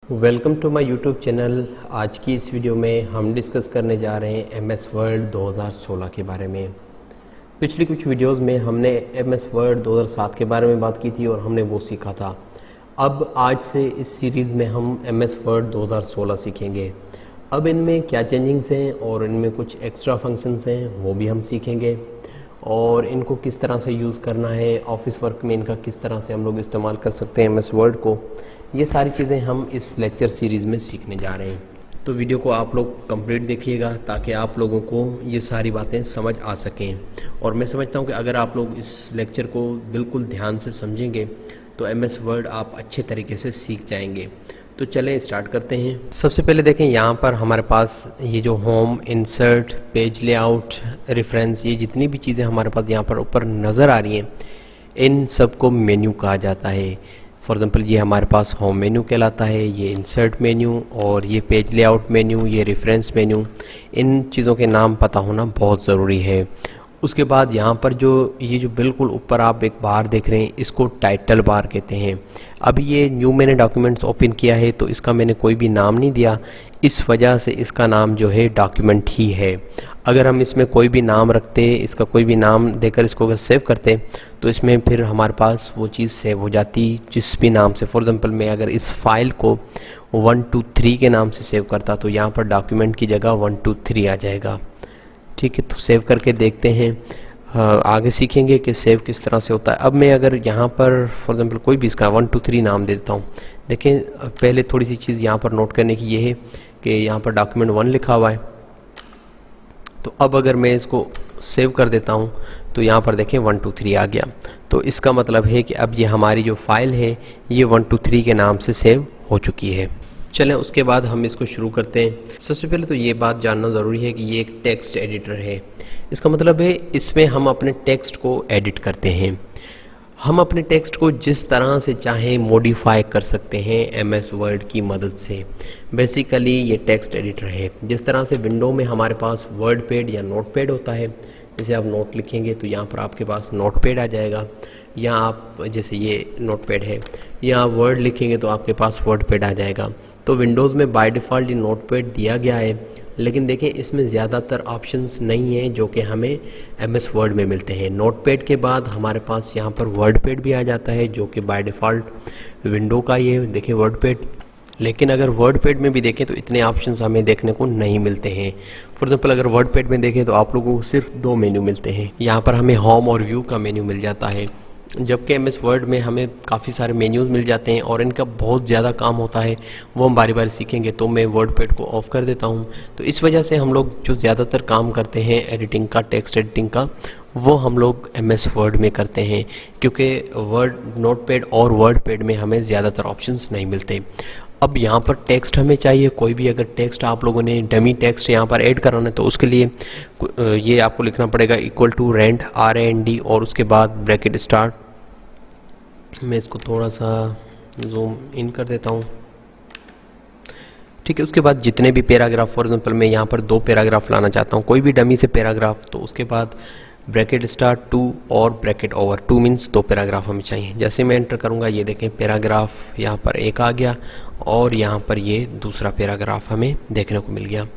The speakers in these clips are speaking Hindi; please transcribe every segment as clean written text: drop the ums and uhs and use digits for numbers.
Welcome to my YouTube channel. आज की इस वीडियो में हम डिस्कस करने जा रहे हैं एमएस वर्ड 2016 के बारे में। पिछली कुछ वीडियोस में हमने एमएस वर्ड 2007 के बारे में बात की थी और हमने वो सीखा था। अब आज से इस सीरीज़ में हम एमएस वर्ड 2016 सीखेंगे। अब इनमें क्या चेंजिंग्स हैं और इनमें कुछ एक्स्ट्रा फंक्शंस हैं वो भी हम सीखेंगे, और इनको किस तरह से यूज़ करना है, ऑफिस वर्क में इनका किस तरह से हम लोग इस्तेमाल कर सकते हैं एमएस वर्ड को। ये सारी चीज़ें हम इस लेक्चर सीरीज़ में सीखने जा रहे हैं। तो वीडियो को आप लोग कंप्लीट देखिएगा ताकि आप लोगों को ये सारी बातें समझ आ सकें। और मैं समझता हूँ कि अगर आप लोग इस लेक्चर को बिल्कुल ध्यान से समझेंगे तो एमएस वर्ड आप अच्छे तरीके से सीख जाएंगे। तो चलें स्टार्ट करते हैं। सबसे पहले देखें, यहाँ पर हमारे पास ये जो home, insert, page layout, reference, ये जितनी भी चीज़ें हमारे पास यहाँ पर ऊपर नज़र आ रही हैं, इन सब को मेन्यू कहा जाता है। फॉर एग्ज़ाम्पल ये हमारे पास होम मेन्यू कहलाता है, ये इंसर्ट मेन्यू, और ये पेज लेआउट मेन्यू, ये रेफरेंस मेन्यू। इन चीज़ों के नाम पता होना बहुत ज़रूरी है। उसके बाद यहाँ पर ये जो बिल्कुल ऊपर आप एक बार देख रहे हैं, इसको टाइटल बार कहते हैं। अभी ये न्यू मैंने डॉक्यूमेंट्स ओपन किया है तो इसका मैंने कोई भी नाम नहीं दिया, इस वजह से इसका नाम जो है डॉक्यूमेंट ही है। अगर हम इसमें कोई भी नाम रखते, इसका कोई भी नाम देकर इसको अगर सेव करते तो इसमें फिर हमारे पास वो चीज़ सेव हो जाती जिस भी नाम से। फॉर एग्ज़ाम्पल मैं अगर इस फाइल को 123 के नाम से सेव करता तो यहाँ पर डॉक्यूमेंट की जगह 123 आ जाएगा। ठीक है, तो सेव करके देखते हैं। आगे सीखेंगे कि सेव किस तरह से होता है। अब मैं अगर यहाँ पर फॉर एग्जांपल कोई भी इसका 123 नाम दे देता हूँ। देखें, पहले थोड़ी सी चीज़ यहाँ पर नोट करने की ये है कि यहाँ पर डॉक्यूमेंट 1 लिखा हुआ है। तो अब अगर मैं इसको सेव कर देता हूँ तो यहाँ पर देखें 123 आ गया। तो इसका मतलब है कि अब ये हमारी जो फाइल है ये 123 के नाम से सेव हो चुकी है। चलें उसके बाद हम इसको शुरू करते हैं। सबसे पहले तो ये बात जानना ज़रूरी है कि ये एक टेक्स्ट एडिटर है। इसका मतलब है इसमें हम अपने टेक्स्ट को एडिट करते हैं। हम अपने टेक्स्ट को जिस तरह से चाहें मॉडिफाई कर सकते हैं एमएस वर्ड की मदद से। बेसिकली ये टेक्स्ट एडिटर है। जिस तरह से विंडो में हमारे पास वर्ड पैड या नोट पैड होता है, जैसे आप नोट लिखेंगे तो यहाँ पर आपके पास नोट पैड आ जाएगा, या आप जैसे ये नोट पैड है, या आप वर्ड लिखेंगे तो आपके पास वर्ड पैड आ जाएगा। तो विंडोज़ में बाय डिफ़ॉल्ट ये नोट पैड दिया गया है, लेकिन देखें इसमें ज़्यादातर ऑप्शंस नहीं हैं जो कि हमें एमएस वर्ड में मिलते हैं। नोट पैड के बाद हमारे पास यहाँ पर वर्ड पैड भी आ जाता है जो कि बाय डिफ़ॉल्ट विंडो का ये देखें वर्ड पैड। लेकिन अगर वर्ड पैड में भी देखें तो इतने ऑप्शंस हमें देखने को नहीं मिलते हैं। फॉर एग्जांपल अगर वर्ड पैड में देखें तो आप लोगों को सिर्फ 2 मेन्यू मिलते हैं। यहाँ पर हमें होम और व्यू का मेन्यू मिल जाता है, जबकि एमएस वर्ड में हमें काफ़ी सारे मेन्यूज़ मिल जाते हैं और इनका बहुत ज़्यादा काम होता है, वो हम बारी बारी सीखेंगे। तो मैं वर्ड पैड को ऑफ़ कर देता हूँ। तो इस वजह से हम लोग जो ज़्यादातर काम करते हैं एडिटिंग का, टेक्स्ट एडिटिंग का, वो हम लोग एमएस वर्ड में करते हैं, क्योंकि वर्ड नोट पैड और वर्ड पैड में हमें ज़्यादातर ऑप्शंस नहीं मिलते। अब यहाँ पर टेक्स्ट हमें चाहिए, कोई भी अगर टेक्स्ट आप लोगों ने डमी टेक्स्ट यहाँ पर ऐड कराना है तो उसके लिए ये आपको लिखना पड़ेगा इक्वल रेंड RAND और उसके बाद ब्रैकेट स्टार्ट। मैं इसको थोड़ा सा जूम इन कर देता हूँ। ठीक है, उसके बाद जितने भी पैराग्राफ, फॉर एग्जांपल मैं यहाँ पर 2 पैराग्राफ लाना चाहता हूँ, कोई भी डमी से पैराग्राफ, तो उसके बाद ब्रैकेट स्टार्ट 2 और ब्रैकेट ओवर 2 मीन्स 2 पैराग्राफ हमें चाहिए। जैसे मैं एंटर करूँगा ये देखें पैराग्राफ यहाँ पर 1 आ गया और यहाँ पर ये दूसरा पैराग्राफ हमें देखने को मिल गया।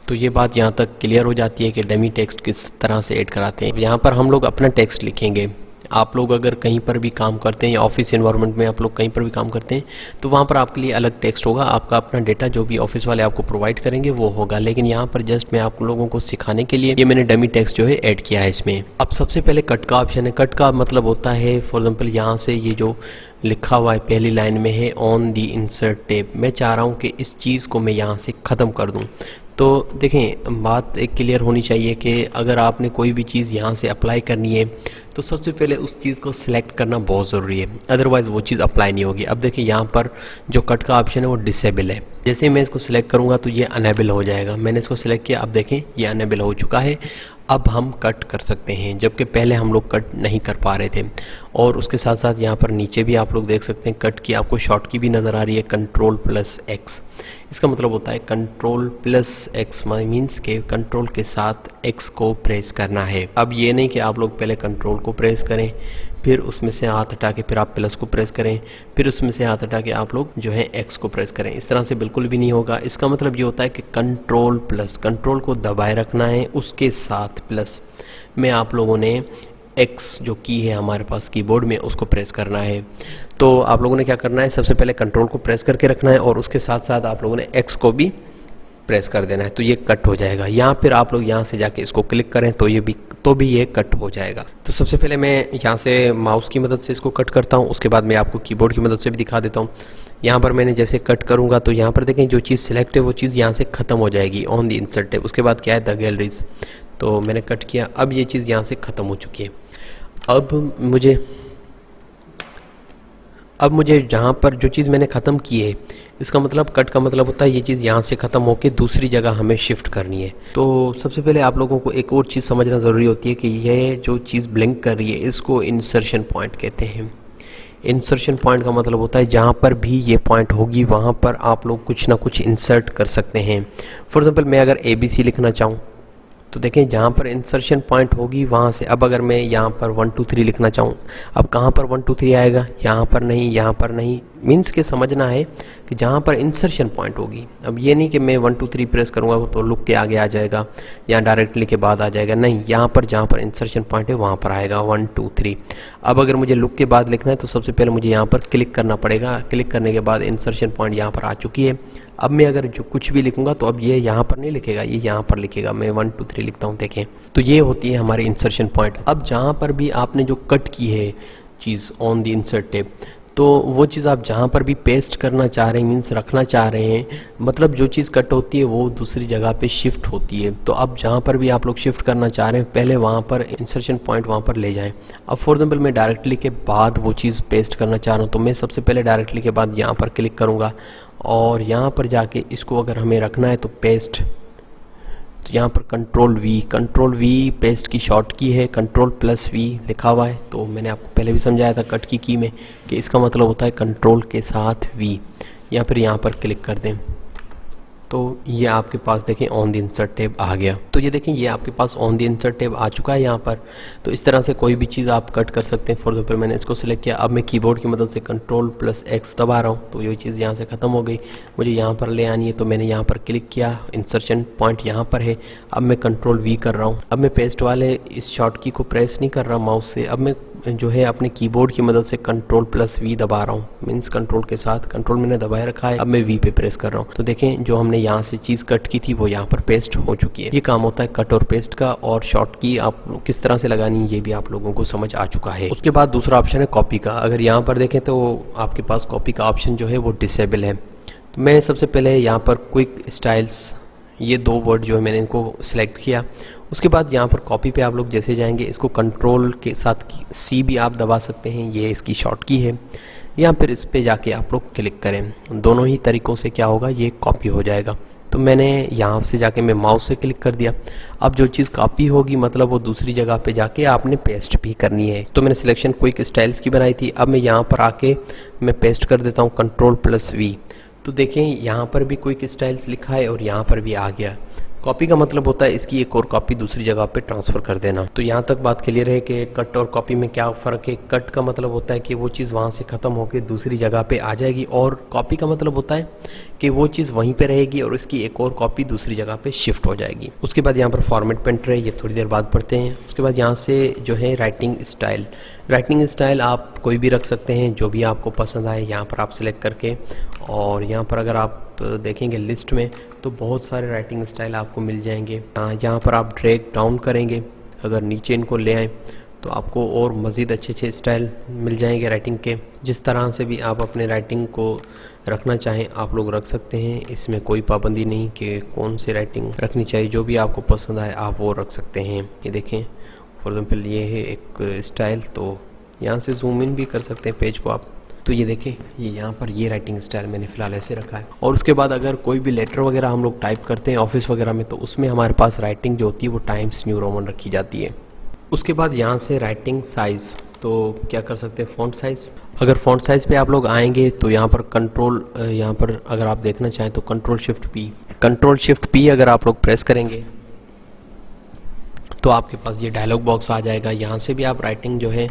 तो ये बात यहाँ तक क्लियर हो जाती है कि डमी टेक्स्ट किस तरह से ऐड कराते हैं। यहाँ पर हम लोग अपना टेक्स्ट लिखेंगे। आप लोग अगर कहीं पर भी काम करते हैं या ऑफिस एनवायरनमेंट में आप लोग कहीं पर भी काम करते हैं तो वहाँ पर आपके लिए अलग टेक्स्ट होगा। आपका अपना डेटा जो भी ऑफिस वाले आपको प्रोवाइड करेंगे वो होगा, लेकिन यहाँ पर जस्ट मैं आप लोगों को सिखाने के लिए ये मैंने डमी टेक्स्ट जो है ऐड किया है इसमें। अब सबसे पहले कट का ऑप्शन है। कट का मतलब होता है, फॉर एग्जाम्पल यहाँ से ये जो लिखा हुआ है पहली लाइन में है ऑन दी इंसर्ट टैब, मैं चाह रहा हूँ कि इस चीज़ को मैं यहाँ से ख़त्म कर दूँ। तो देखें, बात एक क्लियर होनी चाहिए कि अगर आपने कोई भी चीज़ यहाँ से अप्लाई करनी है तो सबसे पहले उस चीज़ को सिलेक्ट करना बहुत ज़रूरी है, अदरवाइज़ वो चीज़ अप्लाई नहीं होगी। अब देखिए यहाँ पर जो कट का ऑप्शन है वो डिसेबल है। जैसे मैं इसको सिलेक्ट करूँगा तो ये अनेबल हो जाएगा। मैंने इसको सिलेक्ट किया, अब देखें ये अनेबल हो चुका है। अब हम कट कर सकते हैं, जबकि पहले हम लोग कट नहीं कर पा रहे थे। और उसके साथ साथ यहाँ पर नीचे भी आप लोग देख सकते हैं कट की आपको शॉर्ट की भी नज़र आ रही है, Ctrl+X। इसका मतलब होता है Ctrl+X मीन्स के कंट्रोल के साथ X को प्रेस करना है। अब ये नहीं कि आप लोग पहले कंट्रोल को प्रेस करें फिर उसमें से हाथ हटा के फिर आप प्लस को प्रेस करें, फिर उसमें से हाथ हटा के आप लोग जो है एक्स को प्रेस करें। इस तरह से बिल्कुल भी नहीं होगा। इसका मतलब ये होता है कि कंट्रोल प्लस, कंट्रोल को दबाए रखना है, उसके साथ प्लस में आप लोगों ने एक्स जो की है हमारे पास कीबोर्ड में उसको प्रेस करना है। तो आप लोगों ने क्या करना है, सबसे पहले कंट्रोल को प्रेस करके रखना है और उसके साथ साथ आप लोगों ने एक्स को भी प्रेस कर देना है, तो ये कट हो जाएगा। यहाँ फिर आप लोग यहाँ से जाके इसको क्लिक करें तो ये कट हो जाएगा। तो सबसे पहले मैं यहाँ से माउस की मदद से इसको कट करता हूँ, उसके बाद मैं आपको कीबोर्ड की मदद से भी दिखा देता हूँ। यहाँ पर मैंने जैसे कट करूँगा तो यहाँ पर देखें जो चीज़ सिलेक्ट है वो चीज़ यहाँ से ख़त्म हो जाएगी ऑन द इंसर्ट टैब। उसके बाद क्या है, द गैलरीज, तो मैंने कट किया, अब ये चीज़ यहाँ से ख़त्म हो चुकी है। अब मुझे जहाँ पर जो चीज़ मैंने ख़त्म की है, इसका मतलब कट का मतलब होता है ये चीज़ यहाँ से ख़त्म होकर दूसरी जगह हमें शिफ्ट करनी है। तो सबसे पहले आप लोगों को एक और चीज़ समझना ज़रूरी होती है कि ये जो चीज़ ब्लिंक कर रही है इसको इंसर्शन पॉइंट कहते हैं। इंसर्शन पॉइंट का मतलब होता है जहाँ पर भी ये पॉइंट होगी वहाँ पर आप लोग कुछ ना कुछ इंसर्ट कर सकते हैं। फॉर एग्जांपल मैं अगर ABC लिखना चाहूँ तो देखें जहाँ पर इंसर्शन पॉइंट होगी वहाँ से, अब अगर मैं यहाँ पर 1 2 3 लिखना चाहूँ, अब कहाँ पर 1 2 3 आएगा, यहाँ पर नहीं, यहाँ पर नहीं। मीन्स के समझना है कि जहाँ पर इंसर्शन पॉइंट होगी, अब ये नहीं कि मैं 1 2 3 प्रेस करूँगा तो लुक के आगे आ जाएगा या डायरेक्टली के बाद आ जाएगा, नहीं, यहाँ पर जहाँ पर इंसर्शन पॉइंट है वहाँ पर आएगा 1 2 3। अब अगर मुझे लुक के बाद लिखना है तो सबसे पहले मुझे यहाँ पर क्लिक करना पड़ेगा। क्लिक करने के बाद इंसर्शन पॉइंट यहाँ पर आ चुकी है। अब मैं अगर जो कुछ भी लिखूंगा तो अब ये यहाँ पर नहीं लिखेगा, ये यहाँ पर लिखेगा। मैं 1 2 3 लिखता हूँ, देखें, तो ये होती है हमारी इंसर्शन पॉइंट। अब जहाँ पर भी आपने जो कट की है चीज़ ऑन द इंसर्ट टैब, तो वो चीज़ आप जहाँ पर भी पेस्ट करना चाह रहे हैं, मीन्स रखना चाह रहे हैं, मतलब जो चीज़ कट होती है वो दूसरी जगह पे शिफ्ट होती है। तो अब जहाँ पर भी आप लोग शिफ्ट करना चाह रहे हैं पहले वहाँ पर इंसर्शन पॉइंट वहाँ पर ले जाएं। अब फॉर एग्जाम्पल मैं डायरेक्टली के बाद वो चीज़ पेस्ट करना चाह रहा हूँ तो मैं सबसे पहले डायरेक्टली के बाद यहाँ पर क्लिक करूँगा और यहाँ पर जाके इसको अगर हमें रखना है तो पेस्ट, तो यहाँ पर कंट्रोल वी पेस्ट की शॉर्ट की है, कंट्रोल+V लिखा हुआ है। तो मैंने आपको पहले भी समझाया था कट की में कि इसका मतलब होता है कंट्रोल के साथ V, या फिर यहाँ पर क्लिक कर दें तो ये आपके पास देखें ऑन द इंसर्ट टैब आ गया। तो ये देखें ये आपके पास ऑन द इंसर्ट टैब आ चुका है यहाँ पर। तो इस तरह से कोई भी चीज़ आप कट कर सकते हैं। फॉर एग्जाम्पल मैंने इसको सिलेक्ट किया, अब मैं कीबोर्ड की मदद से कंट्रोल+X दबा रहा हूँ तो ये चीज़ यहाँ से ख़त्म हो गई। मुझे यहाँ पर ले आनी है तो मैंने यहाँ पर क्लिक किया, इंसर्शन पॉइंट यहाँ पर है। अब मैं कंट्रोल+V कर रहा हूँ। अब मैं पेस्ट वाले इस शॉर्ट की को प्रेस नहीं कर रहा माउस से, अब मैं जो है अपने कीबोर्ड की मदद से कंट्रोल+V दबा रहा हूँ, मीन्स कंट्रोल के साथ कंट्रोल मैंने दबाए रखा है, अब मैं V पे प्रेस कर रहा हूँ। तो देखें जो हमने यहाँ से चीज़ कट की थी वो यहाँ पर पेस्ट हो चुकी है। ये काम होता है कट और पेस्ट का, और शॉर्ट की आप किस तरह से लगानी ये भी आप लोगों को समझ आ चुका है। उसके बाद दूसरा ऑप्शन है कॉपी का। अगर यहाँ पर देखें तो आपके पास कॉपी का ऑप्शन जो है वो डिसेबल है। तो मैं सबसे पहले यहाँ पर क्विक स्टाइल्स, ये 2 वर्ड जो है मैंने इनको सिलेक्ट किया। उसके बाद यहाँ पर कॉपी पे आप लोग जैसे जाएंगे, इसको कंट्रोल के साथ C भी आप दबा सकते हैं, ये इसकी शॉर्ट की है, या फिर इस पे जाके आप लोग क्लिक करें। दोनों ही तरीक़ों से क्या होगा, ये कॉपी हो जाएगा। तो मैंने यहाँ से जाके मैं माउस से क्लिक कर दिया। अब जो चीज़ कॉपी होगी मतलब वो दूसरी जगह पे जाके आपने पेस्ट भी करनी है। तो मैंने सिलेक्शन क्विक स्टाइल्स की बनाई थी, अब मैं यहाँ पर आके मैं पेस्ट कर देता हूँ कंट्रोल+V। तो देखें यहाँ पर भी क्विक स्टाइल्स लिखा है और यहाँ पर भी आ गया। कॉपी का मतलब होता है इसकी एक और कॉपी दूसरी जगह पे ट्रांसफ़र कर देना। तो यहाँ तक बात क्लियर है कि कट और कॉपी में क्या फ़र्क है। कट का मतलब होता है कि वो चीज़ वहाँ से ख़त्म होकर दूसरी जगह पे आ जाएगी, और कॉपी का मतलब होता है कि वो चीज़ वहीं पे रहेगी और इसकी एक और कॉपी दूसरी जगह पे शिफ्ट हो जाएगी। उसके बाद यहाँ पर फॉर्मेट पेंटर है, ये थोड़ी देर बाद पढ़ते हैं। उसके बाद यहाँ से जो है राइटिंग स्टाइल आप कोई भी रख सकते हैं, जो भी आपको पसंद आए यहाँ पर आप सिलेक्ट करके। और यहाँ पर अगर आप देखेंगे लिस्ट में तो बहुत सारे राइटिंग स्टाइल आपको मिल जाएंगे। यहाँ पर आप ड्रैग डाउन करेंगे, अगर नीचे इनको ले आएँ तो आपको और मज़ीद अच्छे स्टाइल मिल जाएंगे राइटिंग के। जिस तरह से भी आप अपने राइटिंग को रखना चाहें आप लोग रख सकते हैं, इसमें कोई पाबंदी नहीं कि कौन सी राइटिंग रखनी चाहिए, जो भी आपको पसंद आए आप वो रख सकते हैं। ये देखें फॉर एग्जांपल ये है एक स्टाइल, तो यहाँ से जूम इन भी कर सकते हैं पेज को आप। तो ये देखें ये यहाँ पर ये राइटिंग स्टाइल मैंने फ़िलहाल ऐसे रखा है। और उसके बाद अगर कोई भी लेटर वगैरह हम लोग टाइप करते हैं ऑफिस वगैरह में तो उसमें हमारे पास राइटिंग जो होती है वो टाइम्स न्यू रोमन रखी जाती है। उसके बाद यहाँ से राइटिंग साइज़, तो क्या कर सकते हैं फ़ॉन्ट साइज़। अगर फ़ॉन्ट साइज़ पे आप लोग आएंगे तो यहाँ पर यहाँ पर अगर आप देखना चाहें तो कंट्रोल शिफ्ट पी अगर आप लोग प्रेस करेंगे तो आपके पास ये डायलॉग बॉक्स आ जाएगा। यहाँ से भी आप राइटिंग जो है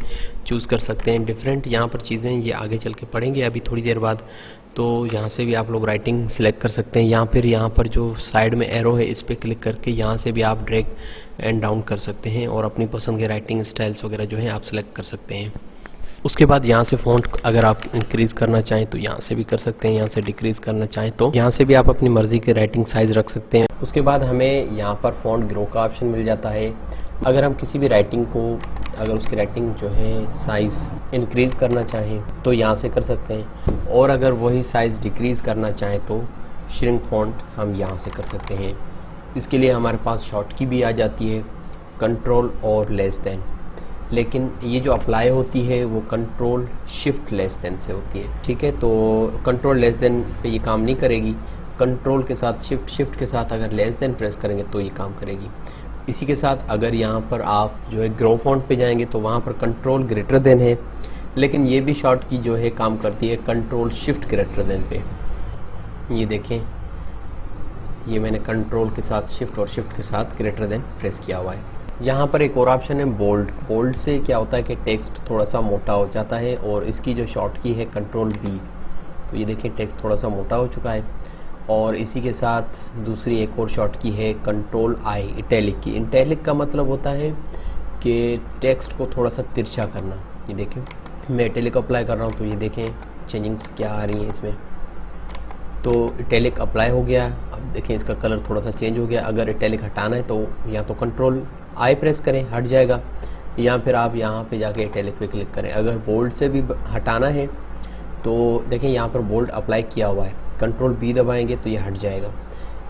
चूज़ कर सकते हैं। डिफरेंट यहाँ पर चीज़ें ये आगे चल के पढ़ेंगे अभी थोड़ी देर बाद। तो यहाँ से भी आप लोग राइटिंग सिलेक्ट कर सकते हैं, या फिर यहाँ पर जो साइड में एरो है इस पर क्लिक करके यहाँ से भी आप ड्रैग एंड डाउन कर सकते हैं और अपनी पसंद के राइटिंग स्टाइल्स वगैरह जो है आप सिलेक्ट कर सकते हैं। उसके बाद यहाँ से फ़ॉन्ट अगर आप इंक्रीज़ करना चाहें तो यहाँ से भी कर सकते हैं, यहाँ से डिक्रीज़ करना चाहें तो यहाँ से भी आप अपनी मर्ज़ी के राइटिंग साइज़ रख सकते हैं। उसके बाद हमें यहाँ पर फ़ॉन्ट ग्रो का ऑप्शन मिल जाता है। अगर हम किसी भी राइटिंग को, अगर उसकी राइटिंग जो है साइज़ इंक्रीज़ करना चाहें तो यहाँ से कर सकते हैं, और अगर वही साइज़ डिक्रीज़ करना चाहें तो श्रिंक फ़ॉन्ट हम यहाँ से कर सकते हैं। इसके लिए हमारे पास शॉर्ट की भी आ जाती है, कंट्रोल और लेस दैन, लेकिन ये जो अप्लाई होती है वो कंट्रोल शिफ्ट लेस देन से होती है। ठीक है, तो कंट्रोल लेस देन पे ये काम नहीं करेगी, कंट्रोल के साथ शिफ्ट के साथ अगर लेस देन प्रेस करेंगे तो ये काम करेगी। इसी के साथ अगर यहाँ पर आप जो है ग्रो फॉन्ट पे जाएंगे तो वहाँ पर कंट्रोल ग्रेटर देन है, लेकिन ये भी शॉर्ट की जो है काम करती है कंट्रोल शिफ्ट ग्रेटर देन पे। ये देखें, ये मैंने कंट्रोल के साथ शिफ्ट और शिफ्ट के साथ ग्रेटर देन प्रेस किया हुआ है। यहाँ पर एक और ऑप्शन है बोल्ड। बोल्ड से क्या होता है कि टेक्स्ट थोड़ा सा मोटा हो जाता है, और इसकी जो शॉर्ट की है कंट्रोल बी, तो ये देखें टेक्स्ट थोड़ा सा मोटा हो चुका है। और इसी के साथ दूसरी एक और शॉर्ट की है कंट्रोल आई, इटैलिक की। इटैलिक का मतलब होता है कि टेक्स्ट को थोड़ा सा तिरछा करना। ये देखें, मैं इटैलिक अप्लाई कर रहा हूँ तो ये देखें चेंजिंग्स क्या आ रही हैं इसमें। तो इटैलिक अप्लाई हो गया। अब देखें इसका कलर थोड़ा सा चेंज हो गया। अगर इटैलिक हटाना है तो या तो कंट्रोल आई प्रेस करें, हट जाएगा, या फिर आप यहाँ पे जाके इटैलिक पे क्लिक करें। अगर बोल्ड से भी हटाना है तो देखें यहाँ पर बोल्ड अप्लाई किया हुआ है, कंट्रोल बी दबाएंगे तो ये हट जाएगा।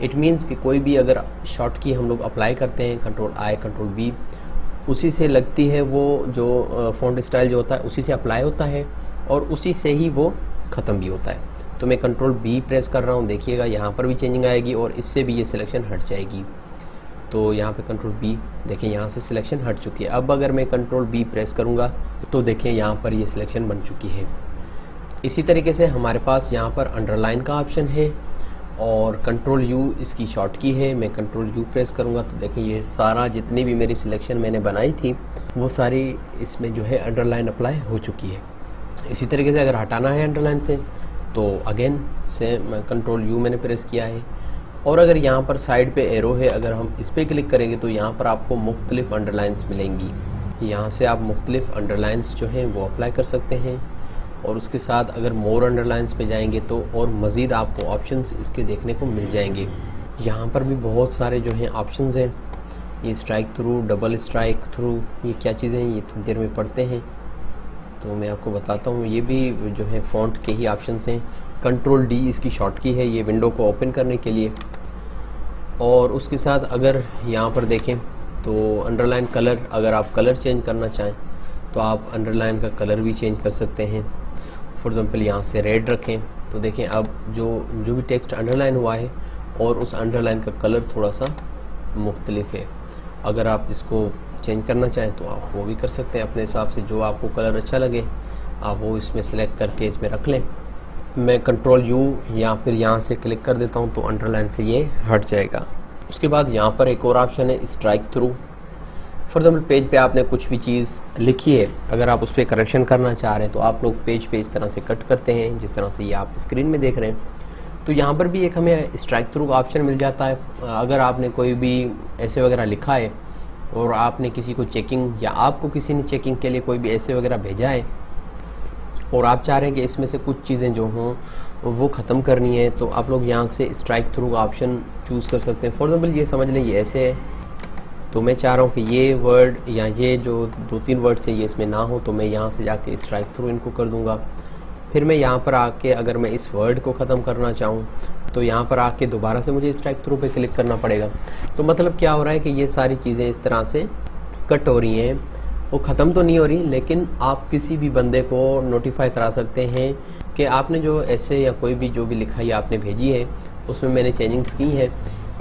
इट मीन्स कि कोई भी अगर शॉर्ट की हम लोग अप्लाई करते हैं, कंट्रोल आई कंट्रोल बी, उसी से लगती है वो जो फ़ॉन्ट स्टाइल जो होता है उसी से अप्लाई होता है और उसी से ही वो ख़त्म भी होता है। तो मैं कंट्रोल बी प्रेस कर रहा हूँ, देखिएगा यहाँ पर भी चेंजिंग आएगी और इससे भी ये सिलेक्शन हट जाएगी। तो यहाँ पे कंट्रोल बी, देखें यहाँ से सिलेक्शन हट चुकी है। अब अगर मैं कंट्रोल बी प्रेस करूँगा तो देखें यहाँ पर ये सिलेक्शन बन चुकी है। इसी तरीके से हमारे पास यहाँ पर अंडरलाइन का ऑप्शन है और कंट्रोल यू इसकी शॉर्ट की है। मैं कंट्रोल यू प्रेस करूँगा तो देखें ये सारा जितनी भी मेरी सिलेक्शन मैंने बनाई थी वो सारी इसमें जो है अंडरलाइन अप्लाई हो चुकी है। इसी तरीके से अगर हटाना है अंडरलाइन से तो अगेन से कंट्रोल यू मैंने प्रेस किया है। और अगर यहाँ पर साइड पे एरो है, अगर हम इस पर क्लिक करेंगे तो यहाँ पर आपको मुख्तलिफ अंडरलाइंस मिलेंगी। यहाँ से आप मुख्तलिफ अंडरलाइंस जो हैं वो अप्लाई कर सकते हैं। और उसके साथ अगर मोर अंडरलाइंस पे जाएंगे तो और मज़ीद आपको ऑप्शंस इसके देखने को मिल जाएंगे। यहाँ पर भी बहुत सारे जो हैं ऑप्शंस हैं। ये strike through, double strike through, ये क्या चीज़ें हैं ये थोड़ी देर में पढ़ते हैं तो मैं आपको बताता हूँ। ये भी जो है फ़ॉन्ट के ही ऑप्शंस हैं। कंट्रोल डी इसकी शॉर्ट की है, ये विंडो को ओपन करने के लिए। और उसके साथ अगर यहाँ पर देखें तो अंडरलाइन कलर, अगर आप कलर चेंज करना चाहें तो आप अंडरलाइन का कलर भी चेंज कर सकते हैं। फॉर एग्ज़ाम्पल यहाँ से रेड रखें तो देखें अब जो भी टेक्स्ट अंडरलाइन हुआ है और उस अंडरलाइन का कलर थोड़ा सा मुख्तलिफ है। अगर आप इसको चेंज करना चाहें तो आप वो भी कर सकते हैं अपने हिसाब से, जो आपको कलर अच्छा लगे आप वो इसमें सेलेक्ट करके इसमें रख लें। मैं कंट्रोल यू या फिर यहाँ से क्लिक कर देता हूँ तो अंडरलाइन से ये हट जाएगा। उसके बाद यहाँ पर एक और ऑप्शन है strike through. For example page पे आपने कुछ भी चीज़ लिखी है, अगर आप उस पर करेक्शन करना चाह रहे हैं तो आप लोग पेज पे इस तरह से कट करते हैं जिस तरह से ये आप स्क्रीन में देख रहे हैं। तो यहाँ पर भी एक हमें स्ट्राइक थ्रू का ऑप्शन मिल जाता है। अगर आपने कोई भी ऐसे वगैरह लिखा है और आपने किसी को चेकिंग या आपको किसी ने चेकिंग के लिए कोई भी ऐसे वगैरह भेजा है और आप चाह रहे हैं कि इसमें से कुछ चीज़ें जो हों वो ख़त्म करनी है, तो आप लोग यहाँ से स्ट्राइक थ्रू का ऑप्शन चूज़ कर सकते हैं। फॉर एग्जाम्पल ये समझ लें ये ऐसे है, तो मैं चाह रहा हूँ कि ये वर्ड या ये जो 2-3 वर्ड्स हैं ये इसमें ना हो, तो मैं यहाँ से जाके स्ट्राइक थ्रू इनको कर दूँगा। फिर मैं यहाँ पर आके अगर मैं इस वर्ड को ख़त्म करना चाहूँ तो यहाँ पर आके दोबारा से मुझे स्ट्राइक थ्रू पे क्लिक करना पड़ेगा। तो मतलब क्या हो रहा है कि ये सारी चीज़ें इस तरह से कट हो रही हैं, वो ख़त्म तो नहीं हो रही, लेकिन आप किसी भी बंदे को नोटिफाई करा सकते हैं कि आपने जो ऐसे या कोई भी जो भी लिखाई आपने भेजी है उसमें मैंने चेंजिंग्स की हैं,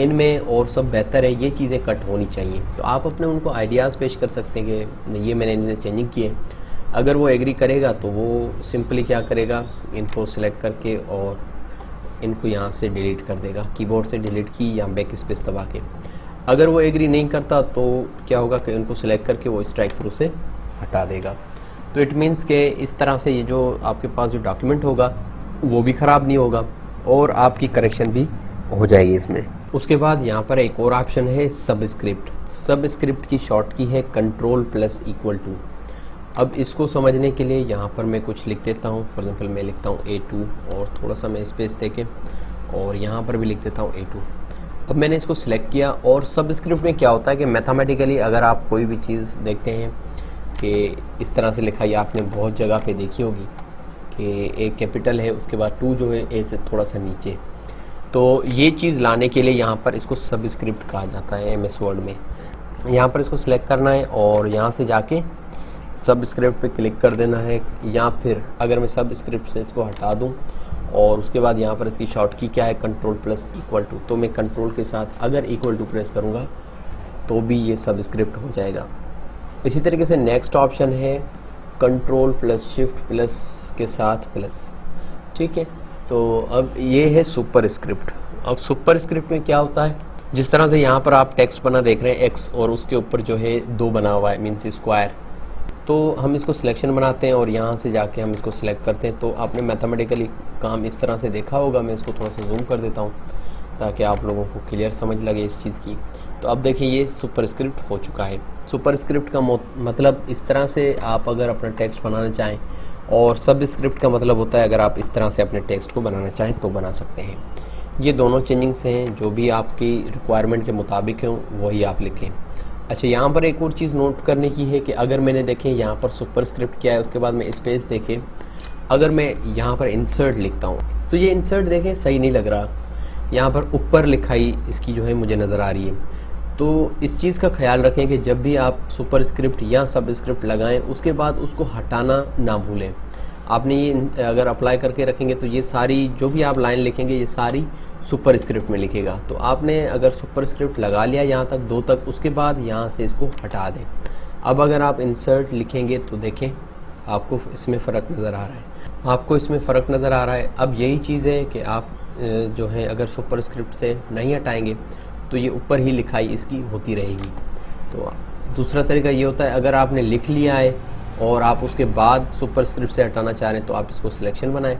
इनमें और सब बेहतर है, ये चीज़ें कट होनी चाहिए। तो आप अपने उनको आइडियाज़ पेश कर सकते हैं कि ये मैंने इन्हें चेंजिंग की है। अगर वो एग्री करेगा तो वो सिंपली क्या करेगा, इनको सेलेक्ट करके और इनको यहाँ से डिलीट कर देगा, कीबोर्ड से डिलीट की या बैक स्पेस दबा के। अगर वो एग्री नहीं करता तो क्या होगा कि उनको सिलेक्ट करके वो स्ट्राइक थ्रू से हटा देगा। तो इट मीन्स के इस तरह से ये जो आपके पास जो डॉक्यूमेंट होगा वो भी ख़राब नहीं होगा और आपकी करेक्शन भी हो जाएगी इसमें। उसके बाद यहाँ पर एक और ऑप्शन है सबस्क्रिप्ट। सबस्क्रिप्ट की शॉर्ट की है Ctrl+=। अब इसको समझने के लिए यहाँ पर मैं कुछ लिख देता हूँ। फॉर एग्जाम्पल मैं लिखता हूँ A2 और थोड़ा सा मैं स्पेस देके और यहाँ पर भी लिख देता हूँ A2। अब मैंने इसको सिलेक्ट किया और सबस्क्रिप्ट में क्या होता है कि मैथमेटिकली अगर आप कोई भी चीज़ देखते हैं कि इस तरह से लिखा, या आपने बहुत जगह पे देखी होगी कि A कैपिटल है, उसके बाद 2 जो है A से थोड़ा सा नीचे, तो ये चीज़ लाने के लिए यहाँ पर इसको सबस्क्रिप्ट कहा जाता है MS वर्ड में। यहाँ पर इसको सिलेक्ट करना है और यहाँ से जाके सबस्क्रिप्ट पे क्लिक कर देना है, या फिर अगर मैं सबस्क्रिप्ट से इसको हटा दूँ और उसके बाद यहाँ पर इसकी शॉर्ट की क्या है Ctrl+=। तो मैं कंट्रोल के साथ अगर इक्वल टू प्रेस करूँगा तो भी ये सबस्क्रिप्ट हो जाएगा। इसी तरीके से नेक्स्ट ऑप्शन है Ctrl+Shift+ के साथ प्लस। ठीक है, तो अब ये है सुपरस्क्रिप्ट। अब सुपरस्क्रिप्ट में क्या होता है, जिस तरह से यहाँ पर आप टेक्स्ट बना देख रहे हैं X और उसके ऊपर जो है 2 बना हुआ है, मीन्स स्क्वायर, तो हम इसको सिलेक्शन बनाते हैं और यहाँ से जाके हम इसको सिलेक्ट करते हैं। तो आपने मैथमेटिकली काम इस तरह से देखा होगा। मैं इसको थोड़ा सा जूम कर देता हूँ ताकि आप लोगों को क्लियर समझ लगे इस चीज़ की। तो अब देखिए ये सुपरस्क्रिप्ट हो चुका है। सुपरस्क्रिप्ट का मतलब इस तरह से आप अगर अपना टेक्स्ट बनाना चाहें, और सबस्क्रिप्ट का मतलब होता है अगर आप इस तरह से अपने टेक्स्ट को बनाना चाहें तो बना सकते हैं। ये दोनों चेंजिंग्स हैं, जो भी आपकी रिक्वायरमेंट के मुताबिक हों वही आप लिखें। अच्छा, यहाँ पर एक और चीज़ नोट करने की है कि अगर मैंने देखें यहाँ पर सुपरस्क्रिप्ट क्या है, उसके बाद मैं स्पेस देखें, अगर मैं यहाँ पर इंसर्ट लिखता हूँ तो ये इंसर्ट देखें सही नहीं लग रहा। यहाँ पर ऊपर लिखाई इसकी जो है मुझे नज़र आ रही है। तो इस चीज़ का ख्याल रखें कि जब भी आप सुपरस्क्रिप्ट या सबस्क्रिप्ट लगाएं उसके बाद उसको हटाना ना भूलें। आपने ये अगर अप्लाई करके रखेंगे तो ये सारी जो भी आप लाइन लिखेंगे ये सारी सुपरस्क्रिप्ट में लिखेगा। तो आपने अगर सुपरस्क्रिप्ट लगा लिया यहाँ तक 2 तक, उसके बाद यहाँ से इसको हटा दें। अब अगर आप इंसर्ट लिखेंगे तो देखें आपको इसमें फ़र्क नज़र आ रहा है, आपको इसमें फ़र्क नज़र आ रहा है। अब यही चीज़ है कि आप जो है अगर सुपरस्क्रिप्ट से नहीं हटाएंगे तो ये ऊपर ही लिखाई इसकी होती रहेगी। तो दूसरा तरीका ये होता है, अगर आपने लिख लिया है और आप उसके बाद सुपरस्क्रिप्ट से हटाना चाह रहे हैं तो आप इसको सिलेक्शन बनाएं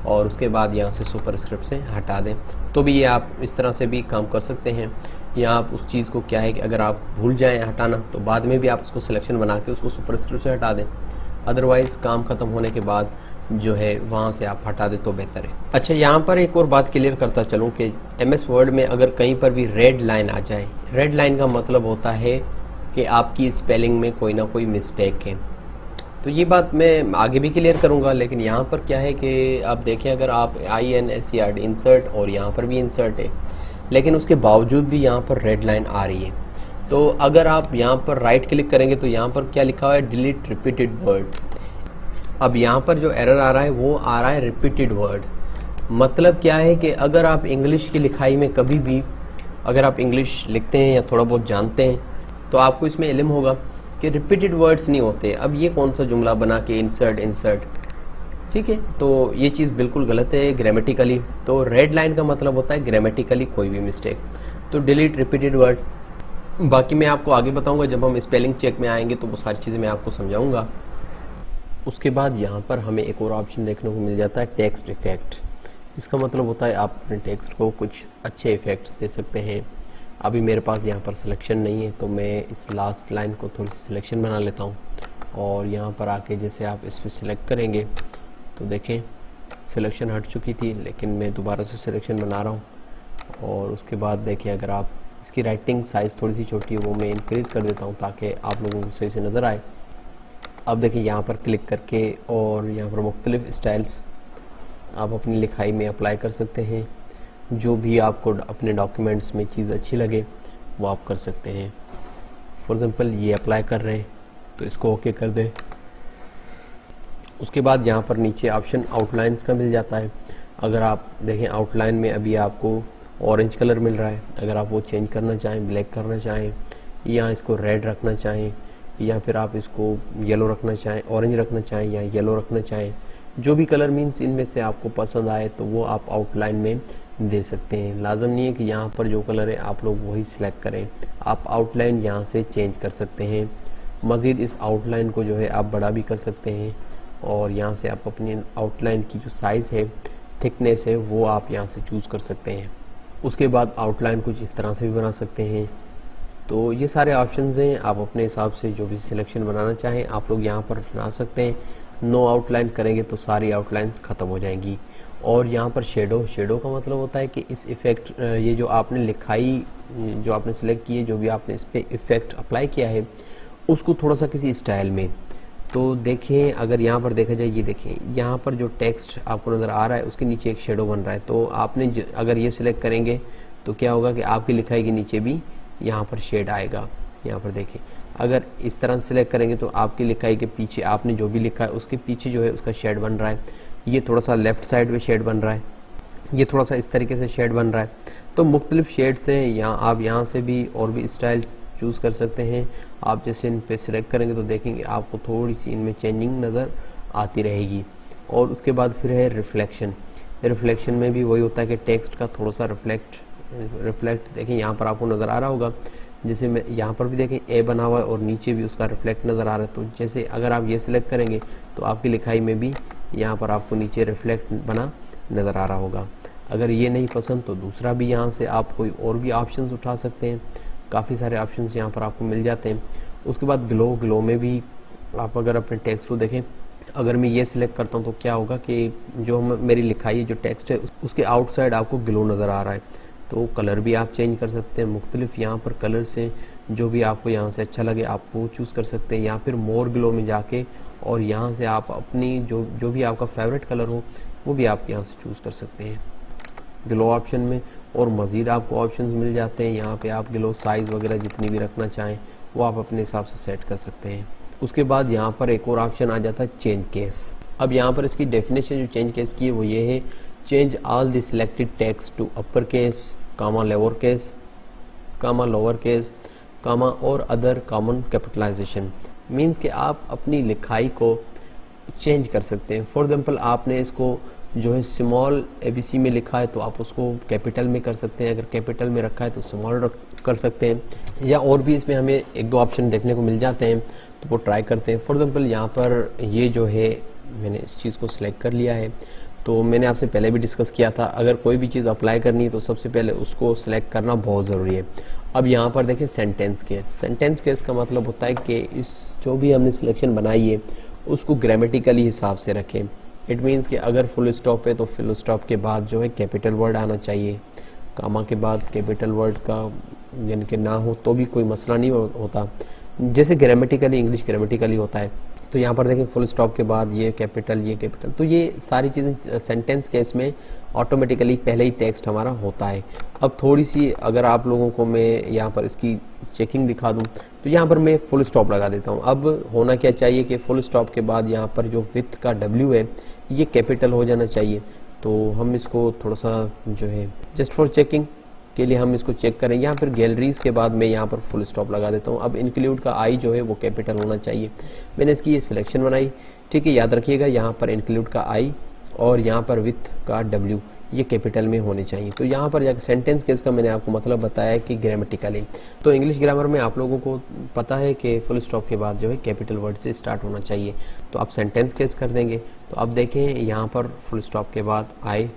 और उसके बाद यहाँ से सुपरस्क्रिप्ट से हटा दें। तो भी ये आप इस तरह से भी काम कर सकते हैं। या आप उस चीज़ को क्या है कि अगर आप भूल जाएं हटाना तो बाद में भी आप उसको सिलेक्शन बना के उसको सुपरस्क्रिप्ट से हटा दें। अदरवाइज़ काम ख़त्म होने के बाद जो है वहाँ से आप हटा दें तो बेहतर है। अच्छा, यहाँ पर एक और बात क्लियर करता चलूँ कि MS वर्ड में अगर कहीं पर भी रेड लाइन आ जाए, रेड लाइन का मतलब होता है कि आपकी स्पेलिंग में कोई ना कोई मिस्टेक है। तो ये बात मैं आगे भी क्लियर करूँगा, लेकिन यहाँ पर क्या है कि आप देखें अगर आप INSERT इंसर्ट और यहाँ पर भी इंसर्ट है, लेकिन उसके बावजूद भी यहाँ पर रेड लाइन आ रही है। तो अगर आप यहाँ पर राइट क्लिक करेंगे तो यहाँ पर क्या लिखा हुआ है, डिलीट रिपीटेड वर्ड। अब यहाँ पर जो एरर आ रहा है वो आ रहा है रिपीटेड वर्ड। मतलब क्या है कि अगर आप इंग्लिश की लिखाई में कभी भी अगर आप इंग्लिश लिखते हैं या थोड़ा बहुत जानते हैं तो आपको इसमें इल्म होगा कि रिपीटेड वर्ड्स नहीं होते। अब ये कौन सा जुमला बना के इंसर्ट, ठीक है, तो ये चीज़ बिल्कुल गलत है ग्रामेटिकली। तो रेड लाइन का मतलब होता है ग्रामेटिकली कोई भी मिस्टेक। तो डिलीट रिपीटेड वर्ड। बाकी मैं आपको आगे बताऊंगा, जब हम स्पेलिंग चेक में आएंगे तो वो सारी चीज़ें मैं आपको समझाऊंगा। उसके बाद यहाँ पर हमें एक और ऑप्शन देखने को मिल जाता है टेक्स्ट इफेक्ट। इसका मतलब होता है आप अपने टेक्स्ट को कुछ अच्छे इफ़ेक्ट्स दे सकते हैं। अभी मेरे पास यहाँ पर सिलेक्शन नहीं है तो मैं इस लास्ट लाइन को थोड़ी सी सिलेक्शन बना लेता हूँ और यहाँ पर आके जैसे आप इस पर सिलेक्ट करेंगे तो देखें सिलेक्शन हट चुकी थी, लेकिन मैं दोबारा से सिलेक्शन बना रहा हूँ। और उसके बाद देखिए अगर आप इसकी राइटिंग साइज़ थोड़ी सी छोटी है वो मैं इंक्रीज़ कर देता हूँ ताकि आप लोगों को सही से नज़र आए। अब देखिए यहाँ पर क्लिक करके और यहाँ पर मुख्तलिफ स्टाइल्स आप अपनी लिखाई में अप्लाई कर सकते हैं। जो भी आपको अपने डॉक्यूमेंट्स में चीज़ अच्छी लगे वो आप कर सकते हैं। फॉर एग्ज़ाम्पल ये अप्लाई कर रहे हैं तो इसको ओके कर दें। उसके बाद यहाँ पर नीचे ऑप्शन आउटलाइंस का मिल जाता है। अगर आप देखें आउटलाइन में अभी आपको ऑरेंज कलर मिल रहा है, अगर आप वो चेंज करना चाहें, ब्लैक करना चाहें या इसको रेड रखना चाहें या फिर आप इसको येलो रखना चाहें, ऑरेंज रखना चाहें या येलो रखना चाहें, जो भी कलर मीन्स इनमें से आपको पसंद आए तो वो आप आउटलाइन में दे सकते हैं। लाजम नहीं है कि यहाँ पर जो कलर है आप लोग वही सिलेक्ट करें, आप आउटलाइन यहाँ से चेंज कर सकते हैं। मज़ीद इस आउटलाइन को जो है आप बड़ा भी कर सकते हैं और यहाँ से आप अपनी आउटलाइन की जो साइज़ है, थिकनेस है, वो आप यहाँ से चूज़ कर सकते हैं। उसके बाद आउटलाइन कुछ इस तरह से भी बना सकते हैं। तो ये सारे ऑप्शंस हैं, आप अपने हिसाब से जो भी सिलेक्शन बनाना चाहें आप लोग यहाँ पर बना सकते हैं। नो आउटलाइन करेंगे तो सारी आउटलाइंस ख़त्म हो जाएंगी। और यहाँ पर शेडो का मतलब होता है कि इस इफ़ेक्ट, ये जो आपने लिखाई जो आपने सेलेक्ट की है, जो भी आपने इस पर इफ़ेक्ट अप्लाई किया है, उसको थोड़ा सा किसी स्टाइल में। तो देखें, अगर यहाँ पर देखा जाए, ये देखें यहाँ पर जो टेक्स्ट आपको नज़र आ रहा है उसके नीचे एक शेडो बन रहा है। तो आपने अगर ये सिलेक्ट करेंगे तो क्या होगा कि आपकी लिखाई के नीचे भी यहाँ पर शेड आएगा। यहाँ पर देखें, अगर इस तरह से सिलेक्ट करेंगे तो आपकी लिखाई के पीछे आपने जो भी लिखा है उसके पीछे जो है उसका शेड बन रहा है। ये थोड़ा सा लेफ़्ट साइड में शेड बन रहा है, ये थोड़ा सा इस तरीके से शेड बन रहा है। तो मुख्तलिफ शेड्स हैं, यहाँ आप यहाँ से भी और भी स्टाइल चूज़ कर सकते हैं। आप जैसे इन पे सिलेक्ट करेंगे तो देखेंगे आपको थोड़ी सी इनमें चेंजिंग नज़र आती रहेगी। और उसके बाद फिर है रिफ्लेक्शन। रिफ्लेक्शन में भी वही होता है कि टेक्स्ट का थोड़ा सा रिफ्लेक्ट देखें, यहाँ पर आपको नज़र आ रहा होगा, जैसे मैं यहाँ पर भी देखें ए बना हुआ है और नीचे भी उसका रिफ्लेक्ट नज़र आ रहा है। तो जैसे अगर आप ये सिलेक्ट करेंगे तो आपकी लिखाई में भी यहाँ पर आपको नीचे रिफ्लेक्ट बना नज़र आ रहा होगा। अगर ये नहीं पसंद तो दूसरा भी यहाँ से आप कोई और भी ऑप्शंस उठा सकते हैं। काफ़ी सारे ऑप्शंस यहाँ पर आपको मिल जाते हैं। उसके बाद ग्लो में भी आप अगर अपने टेक्स्ट को देखें, अगर मैं ये सिलेक्ट करता हूँ तो क्या होगा कि जो मेरी लिखाई है, जो टेक्स्ट है, उसके आउटसाइड आपको ग्लो नज़र आ रहा है। तो कलर भी आप चेंज कर सकते हैं, मुख्तलिफ यहाँ पर कलर से जो भी आपको यहाँ से अच्छा लगे आप वो चूज़ कर सकते हैं, या फिर मोर ग्लो में जाके और यहाँ से आप अपनी जो भी आपका फेवरेट कलर हो वो भी आप यहाँ से चूज़ कर सकते हैं ग्लो ऑप्शन में। और मज़ीद आपको ऑप्शंस मिल जाते हैं यहाँ पे, आप ग्लो साइज़ वगैरह जितनी भी रखना चाहें वो आप अपने हिसाब से सेट कर सकते हैं। उसके बाद यहाँ पर एक और ऑप्शन आ जाता है चेंज केस। अब यहाँ पर इसकी डेफिनेशन जो चेंज केस की है वो ये है, change all the selected text to upper case, comma lower case, comma lower case, comma और अदर कॉमन कैपिटलाइजेशन। मीन्स कि आप अपनी लिखाई को चेंज कर सकते हैं। फॉर एग्जांपल आपने इसको जो है स्मॉल ABC में लिखा है तो आप उसको कैपिटल में कर सकते हैं, अगर कैपिटल में रखा है तो स्मॉल कर सकते हैं, या और भी इसमें हमें एक दो ऑप्शन देखने को मिल जाते हैं तो वो ट्राई करते हैं। फॉर एग्जांपल यहाँ पर ये जो है मैंने इस चीज़ को सिलेक्ट कर लिया है, तो मैंने आपसे पहले भी डिस्कस किया था, अगर कोई भी चीज़ अप्लाई करनी है तो सबसे पहले उसको सिलेक्ट करना बहुत ज़रूरी है। अब यहाँ पर देखें सेंटेंस केस। सेंटेंस केस का मतलब होता है कि इस जो भी हमने सिलेक्शन बनाई है उसको ग्रामेटिकली हिसाब से रखें। इट मीन्स कि अगर फुल स्टॉप है तो फुल स्टॉप के बाद जो है कैपिटल वर्ड आना चाहिए, कामा के बाद कैपिटल वर्ड का यानी कि ना हो तो भी कोई मसला नहीं होता, जैसे ग्रामेटिकली इंग्लिश ग्रामेटिकली होता है। तो यहाँ पर देखें फुल स्टॉप के बाद ये कैपिटल, तो ये सारी चीज़ें सेंटेंस केस में ऑटोमेटिकली पहले ही टेक्स्ट हमारा होता है। अब थोड़ी सी अगर आप लोगों को मैं यहाँ पर इसकी चेकिंग दिखा दूँ तो यहाँ पर मैं फुल स्टॉप लगा देता हूँ। अब होना क्या चाहिए कि फुल स्टॉप के बाद यहाँ पर जो विथ का W है ये कैपिटल हो जाना चाहिए। तो हम इसको थोड़ा सा जो है जस्ट फॉर चेकिंग के लिए हम इसको चेक करें। यहाँ पर गैलरीज के बाद मैं यहाँ पर फुल स्टॉप लगा देता हूँ। अब इंक्लूड का आई जो है वो कैपिटल होना चाहिए। मैंने इसकी ये सिलेक्शन बनाई, ठीक है, याद रखिएगा यहाँ पर इंक्लूड का आई और यहाँ पर विथ का W ये कैपिटल में होने चाहिए। तो यहाँ पर जाकर सेंटेंस केस का मैंने आपको मतलब बताया कि ग्रामेटिकली, तो इंग्लिश ग्रामर में आप लोगों को पता है कि फुल स्टॉप के बाद जो है कैपिटल वर्ड से स्टार्ट होना चाहिए। तो आप सेंटेंस केस कर देंगे तो अब देखें यहाँ पर फुल स्टॉप के बाद आई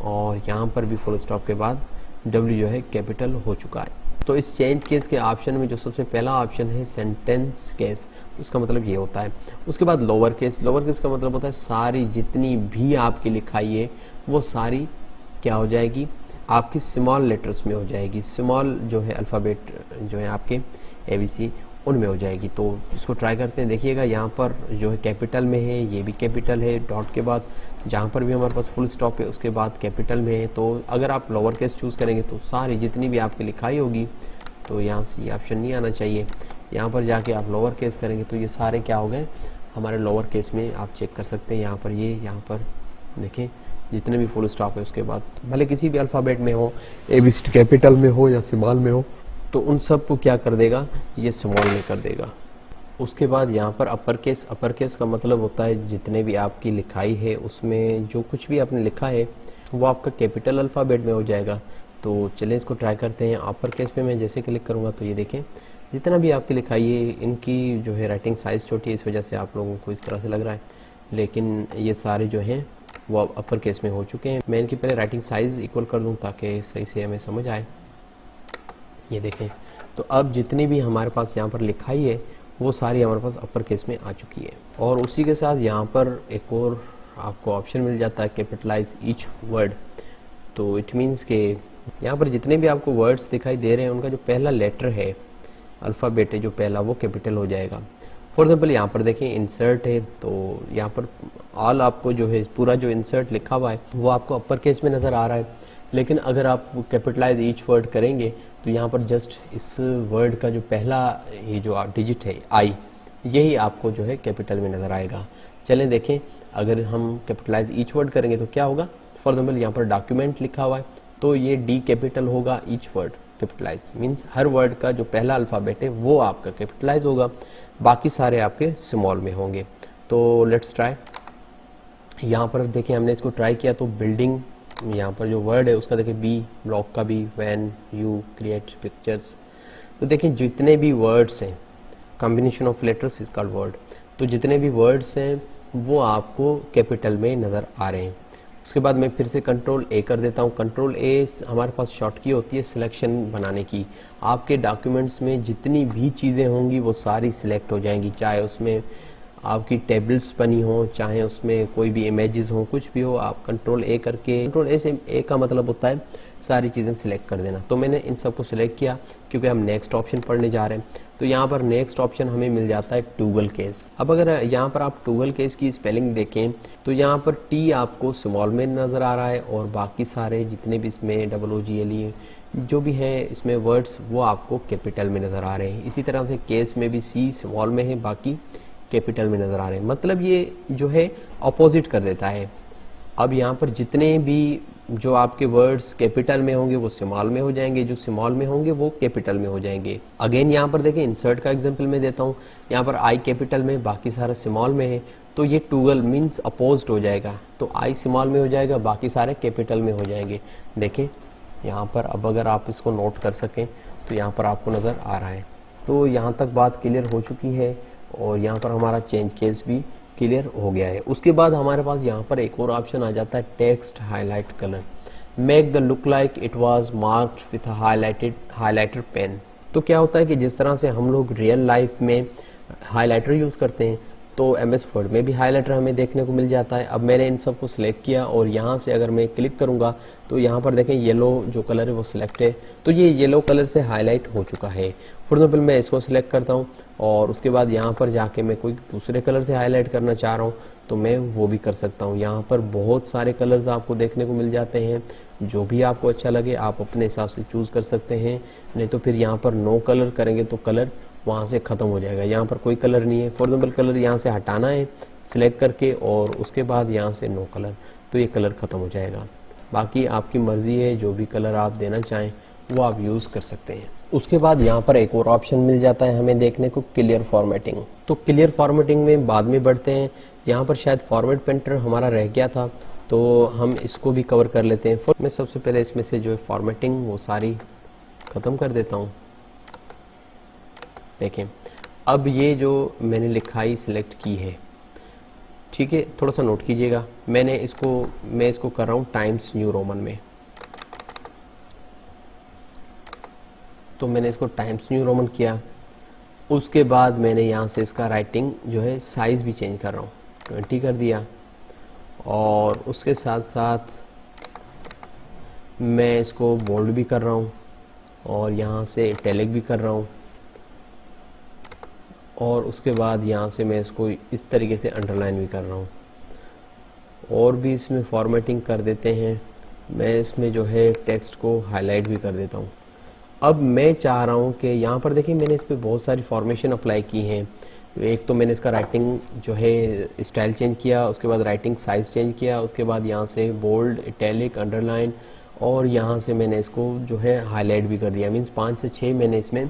और यहाँ पर भी फुल स्टॉप के बाद W जो है कैपिटल हो चुका है। तो इस चेंज केस के ऑप्शन में जो सबसे पहला ऑप्शन है सेंटेंस केस, उसका मतलब ये होता है। उसके बाद लोअर केस का मतलब होता है सारी जितनी भी आपकी लिखाई है वो सारी क्या हो जाएगी, आपकी स्मॉल लेटर्स में हो जाएगी। स्मॉल जो है अल्फ़ाबेट जो है आपके ABC उनमें हो जाएगी। तो इसको ट्राई करते हैं। देखिएगा यहाँ पर जो है कैपिटल में है, ये भी कैपिटल है, डॉट के बाद जहाँ पर भी हमारे पास फुल स्टॉप है उसके बाद कैपिटल में है। तो अगर आप लोअर केस चूज़ करेंगे तो सारी जितनी भी आपकी लिखाई होगी तो यहाँ से ये ऑप्शन नहीं आना चाहिए। यहाँ पर जाके आप लोअर केस करेंगे तो ये सारे क्या हो गए हमारे लोअर केस में। आप चेक कर सकते हैं यहाँ पर यहाँ पर देखें जितने भी फुल स्टॉप है उसके बाद भले किसी भी अल्फ़ाबेट में हो, ABC कैपिटल में हो या स्मॉल में हो, तो उन सब को क्या कर देगा, ये स्मॉल में कर देगा। उसके बाद यहाँ पर अपर केस का मतलब होता है जितने भी आपकी लिखाई है उसमें जो कुछ भी आपने लिखा है वो आपका कैपिटल अल्फ़ाबेट में हो जाएगा। तो चलें इसको ट्राई करते हैं। अपर केस पे मैं जैसे क्लिक करूँगा तो ये देखें जितना भी आपकी लिखाई है इनकी जो है राइटिंग साइज़ छोटी है, इस वजह से आप लोगों को इस तरह से लग रहा है, लेकिन ये सारे जो हैं वो अब अपर केस में हो चुके हैं। मैं इनकी पहले राइटिंग साइज़ इक्वल कर दूँ ताकि सही से हमें समझ आए। ये देखें, तो अब जितनी भी हमारे पास यहाँ पर लिखाई है वो सारी हमारे पास अपर केस में आ चुकी है। और उसी के साथ यहाँ पर एक और आपको ऑप्शन मिल जाता है कैपिटलाइज ईच वर्ड। तो इट मीन्स के यहाँ पर जितने भी आपको वर्ड्स दिखाई दे रहे हैं उनका जो पहला लेटर है, अल्फ़ाबेट है जो पहला, वो कैपिटल हो जाएगा। फॉर एग्जाम्पल यहाँ पर देखें इंसर्ट है, तो यहाँ पर ऑल आपको जो है पूरा जो इंसर्ट लिखा हुआ है वो आपको अपर केस में नज़र आ रहा है, लेकिन अगर आप कैपिटलाइज ईच वर्ड करेंगे तो यहाँ पर जस्ट इस वर्ड का जो पहला ये जो डिजिट है आई, यही आपको जो है कैपिटल में नज़र आएगा। चलें देखें, अगर हम कैपिटलाइज ईच वर्ड करेंगे तो क्या होगा। फॉर एग्जाम्पल यहाँ पर डॉक्यूमेंट लिखा हुआ है तो ये डी कैपिटल होगा, ईच वर्ड कैपिटलाइज मीन्स हर वर्ड का जो पहला अल्फ़ाबेट है वो आपका कैपिटलाइज होगा, बाकी सारे आपके स्मॉल में होंगे। तो लेट्स ट्राई। यहाँ पर देखिए हमने इसको ट्राई किया तो बिल्डिंग, यहाँ पर जो वर्ड है उसका देखिए बी, ब्लॉक का B, van, you, create, pictures. तो देखिए जितने भी वर्ड्स हैं, combination of letters is called word, तो जितने भी वर्ड्स हैं वो आपको कैपिटल में नज़र आ रहे हैं। उसके बाद मैं फिर से कंट्रोल ए कर देता हूँ। कंट्रोल ए हमारे पास शॉर्ट की होती है सिलेक्शन बनाने की। आपके डॉक्यूमेंट्स में जितनी भी चीज़ें होंगी वो सारी सिलेक्ट हो जाएंगी, चाहे उसमें आपकी टेबल्स बनी हो, चाहे उसमें कोई भी इमेजेस हो, कुछ भी हो, आप कंट्रोल ए करके, कंट्रोल ए से ए का मतलब होता है सारी चीज़ें सिलेक्ट कर देना। तो मैंने इन सबको सिलेक्ट किया क्योंकि हम नेक्स्ट ऑप्शन पढ़ने जा रहे हैं। तो यहाँ पर नेक्स्ट ऑप्शन हमें मिल जाता है टूगल केस। अब अगर यहाँ पर आप टूगल केस की स्पेलिंग देखें तो यहाँ पर टी आपको स्मॉल में नज़र आ रहा है और बाकी सारे जितने भी इसमें OOGLE जो भी है इसमें वर्ड्स वो आपको कैपिटल में नज़र आ रहे हैं। इसी तरह से केस में भी सी स्मॉल में है, बाकी कैपिटल में नज़र आ रहे हैं। मतलब ये जो है अपोजिट कर देता है। अब यहाँ पर जितने भी जो आपके वर्ड्स कैपिटल में होंगे वो स्मॉल में हो जाएंगे, जो स्मॉल में होंगे वो कैपिटल में हो जाएंगे। अगेन यहाँ पर देखें इंसर्ट का एग्जांपल मैं देता हूँ। यहाँ पर आई कैपिटल में, बाकी सारा स्मॉल में है, तो ये टूगल मीन्स अपोज्ड हो जाएगा। तो आई स्मॉल में हो जाएगा, बाकी सारे कैपिटल में हो जाएंगे। देखें यहाँ पर, अब अगर आप इसको नोट कर सकें तो यहाँ पर आपको नज़र आ रहा है। तो यहाँ तक बात क्लियर हो चुकी है और यहाँ पर हमारा चेंज केस भी क्लियर हो गया है। उसके बाद हमारे पास यहाँ पर एक और ऑप्शन आ जाता है text highlight colour, make the look like it was marked with highlighter pen. तो क्या होता है कि जिस तरह से हम लोग रियल लाइफ में हाईलाइटर यूज़ करते हैं तो MS वर्ड में भी हाईलाइटर हमें देखने को मिल जाता है। अब मैंने इन सबको सिलेक्ट किया और यहाँ से अगर मैं क्लिक करूँगा तो यहाँ पर देखें येलो जो कलर है वो सिलेक्ट है, तो ये येलो कलर से हाईलाइट हो चुका है। फॉर एग्जाम्पल मैं इसको सिलेक्ट करता हूँ और उसके बाद यहाँ पर जाके मैं कोई दूसरे कलर से हाईलाइट करना चाह रहा हूँ तो मैं वो भी कर सकता हूँ। यहाँ पर बहुत सारे कलर्स आपको देखने को मिल जाते हैं, जो भी आपको अच्छा लगे आप अपने हिसाब से चूज़ कर सकते हैं। नहीं तो फिर यहाँ पर नो कलर करेंगे तो कलर वहाँ से ख़त्म हो जाएगा। यहाँ पर कोई कलर नहीं है। फॉर एग्जाम्पल कलर यहाँ से हटाना है सिलेक्ट करके और उसके बाद यहाँ से नो कलर, तो ये कलर ख़त्म हो जाएगा। बाकी आपकी मर्ज़ी है, जो भी कलर आप देना चाहें वो आप यूज़ कर सकते हैं। उसके बाद यहाँ पर एक और ऑप्शन मिल जाता है हमें देखने को, क्लियर फॉर्मेटिंग। तो क्लियर फॉर्मेटिंग में बाद में बढ़ते हैं। यहाँ पर शायद फॉर्मेट पेंटर हमारा रह गया था तो हम इसको भी कवर कर लेते हैं। मैं सबसे पहले इसमें से जो फॉर्मेटिंग वो सारी ख़त्म कर देता हूँ। देखें अब ये जो मैंने लिखाई सिलेक्ट की है, ठीक है, थोड़ा सा नोट कीजिएगा। मैं इसको कर रहा हूँ टाइम्स न्यू रोमन में। तो मैंने इसको टाइम्स न्यू रोमन किया। उसके बाद मैंने यहाँ से इसका राइटिंग जो है साइज़ भी चेंज कर रहा हूँ, 20 कर दिया। और उसके साथ साथ मैं इसको बोल्ड भी कर रहा हूँ और यहाँ से इटैलिक भी कर रहा हूँ। और उसके बाद यहाँ से मैं इसको इस तरीके से अंडरलाइन भी कर रहा हूँ। और भी इसमें फॉर्मेटिंग कर देते हैं। मैं इसमें जो है टेक्स्ट को हाईलाइट भी कर देता हूँ। अब मैं चाह रहा हूँ कि यहाँ पर देखिए मैंने इस पर बहुत सारी फॉर्मेशन अप्लाई की हैं। एक तो मैंने इसका राइटिंग जो है स्टाइल चेंज किया, उसके बाद राइटिंग साइज़ चेंज किया, उसके बाद यहाँ से बोल्ड, इटैलिक, अंडरलाइन और यहाँ से मैंने इसको जो है हाईलाइट भी कर दिया। मीन्स 5 से 6 मैंने इसमें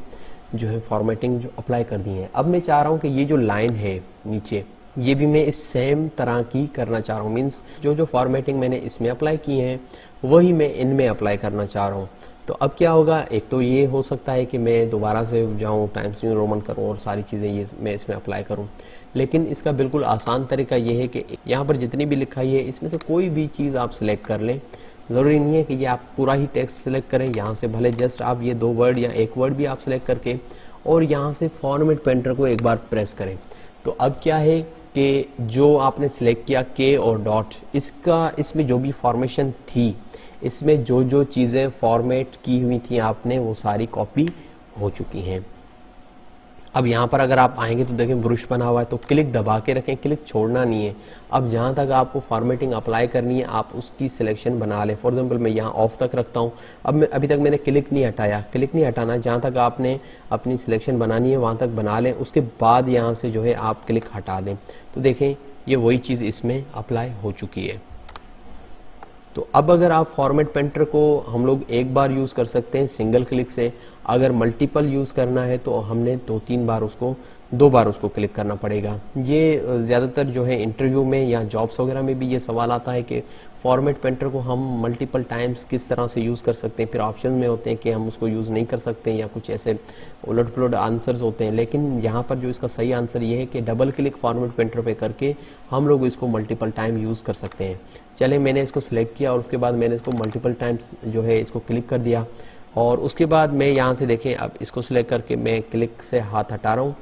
जो है फॉर्मेटिंग जो अप्लाई कर दी है। अब मैं चाह रहा हूँ कि ये जो लाइन है नीचे ये भी मैं इस सेम तरह की करना चाह रहा हूँ। मीन्स जो जो फॉर्मेटिंग मैंने इसमें अप्लाई की है वही मैं इनमें अप्लाई करना चाह रहा हूँ। तो अब क्या होगा, एक तो ये हो सकता है कि मैं दोबारा से जाऊँ, टाइम्स न्यू रोमन करूँ और सारी चीज़ें ये मैं इसमें अप्लाई करूँ। लेकिन इसका बिल्कुल आसान तरीका ये है कि यहाँ पर जितनी भी लिखाई है इसमें से कोई भी चीज़ आप सिलेक्ट कर लें। ज़रूरी नहीं है कि ये आप पूरा ही टेक्स्ट सेलेक्ट करें, यहाँ से भले जस्ट आप ये 2 वर्ड या 1 वर्ड भी आप सिलेक्ट करके और यहाँ से फॉर्मेट पेंटर को एक बार प्रेस करें। तो अब क्या है कि जो आपने सिलेक्ट किया के और डॉट, इसमें जो भी फॉर्मेशन थी, इसमें जो जो चीज़ें फॉर्मेट की हुई थी आपने वो सारी कॉपी हो चुकी हैं। अब यहाँ पर अगर आप आएंगे तो देखें ब्रश बना हुआ है, तो क्लिक दबा के रखें, क्लिक छोड़ना नहीं है। अब जहाँ तक आपको फॉर्मेटिंग अप्लाई करनी है आप उसकी सिलेक्शन बना लें। फॉर एग्जांपल मैं यहाँ ऑफ तक रखता हूँ। अब अभी तक मैंने क्लिक नहीं हटाया, क्लिक नहीं हटाना, जहाँ तक आपने अपनी सिलेक्शन बनानी है वहाँ तक बना लें, उसके बाद यहाँ से जो है आप क्लिक हटा दें। तो देखें ये वही चीज़ इसमें अप्लाई हो चुकी है। तो अब अगर आप फॉर्मेट पेंटर को हम लोग एक बार यूज़ कर सकते हैं सिंगल क्लिक से, अगर मल्टीपल यूज़ करना है तो हमने 2-3 बार उसको 2 बार उसको क्लिक करना पड़ेगा। ये ज़्यादातर जो है इंटरव्यू में या जॉब्स वगैरह में भी ये सवाल आता है कि फॉर्मेट पेंटर को हम मल्टीपल टाइम्स किस तरह से यूज़ कर सकते हैं। फिर ऑप्शन में होते हैं कि हम उसको यूज़ नहीं कर सकते या कुछ ऐसे उलट पुलट आंसर्स होते हैं। लेकिन यहाँ पर जो इसका सही आंसर ये है कि डबल क्लिक फॉर्मेट पेंटर पे करके हम लोग इसको मल्टीपल टाइम यूज़ कर सकते हैं। चले मैंने इसको सिलेक्ट किया और उसके बाद मैंने इसको मल्टीपल टाइम्स जो है इसको क्लिक कर दिया और उसके बाद मैं यहाँ से देखें अब इसको सिलेक्ट करके मैं क्लिक से हाथ हटा रहा हूँ।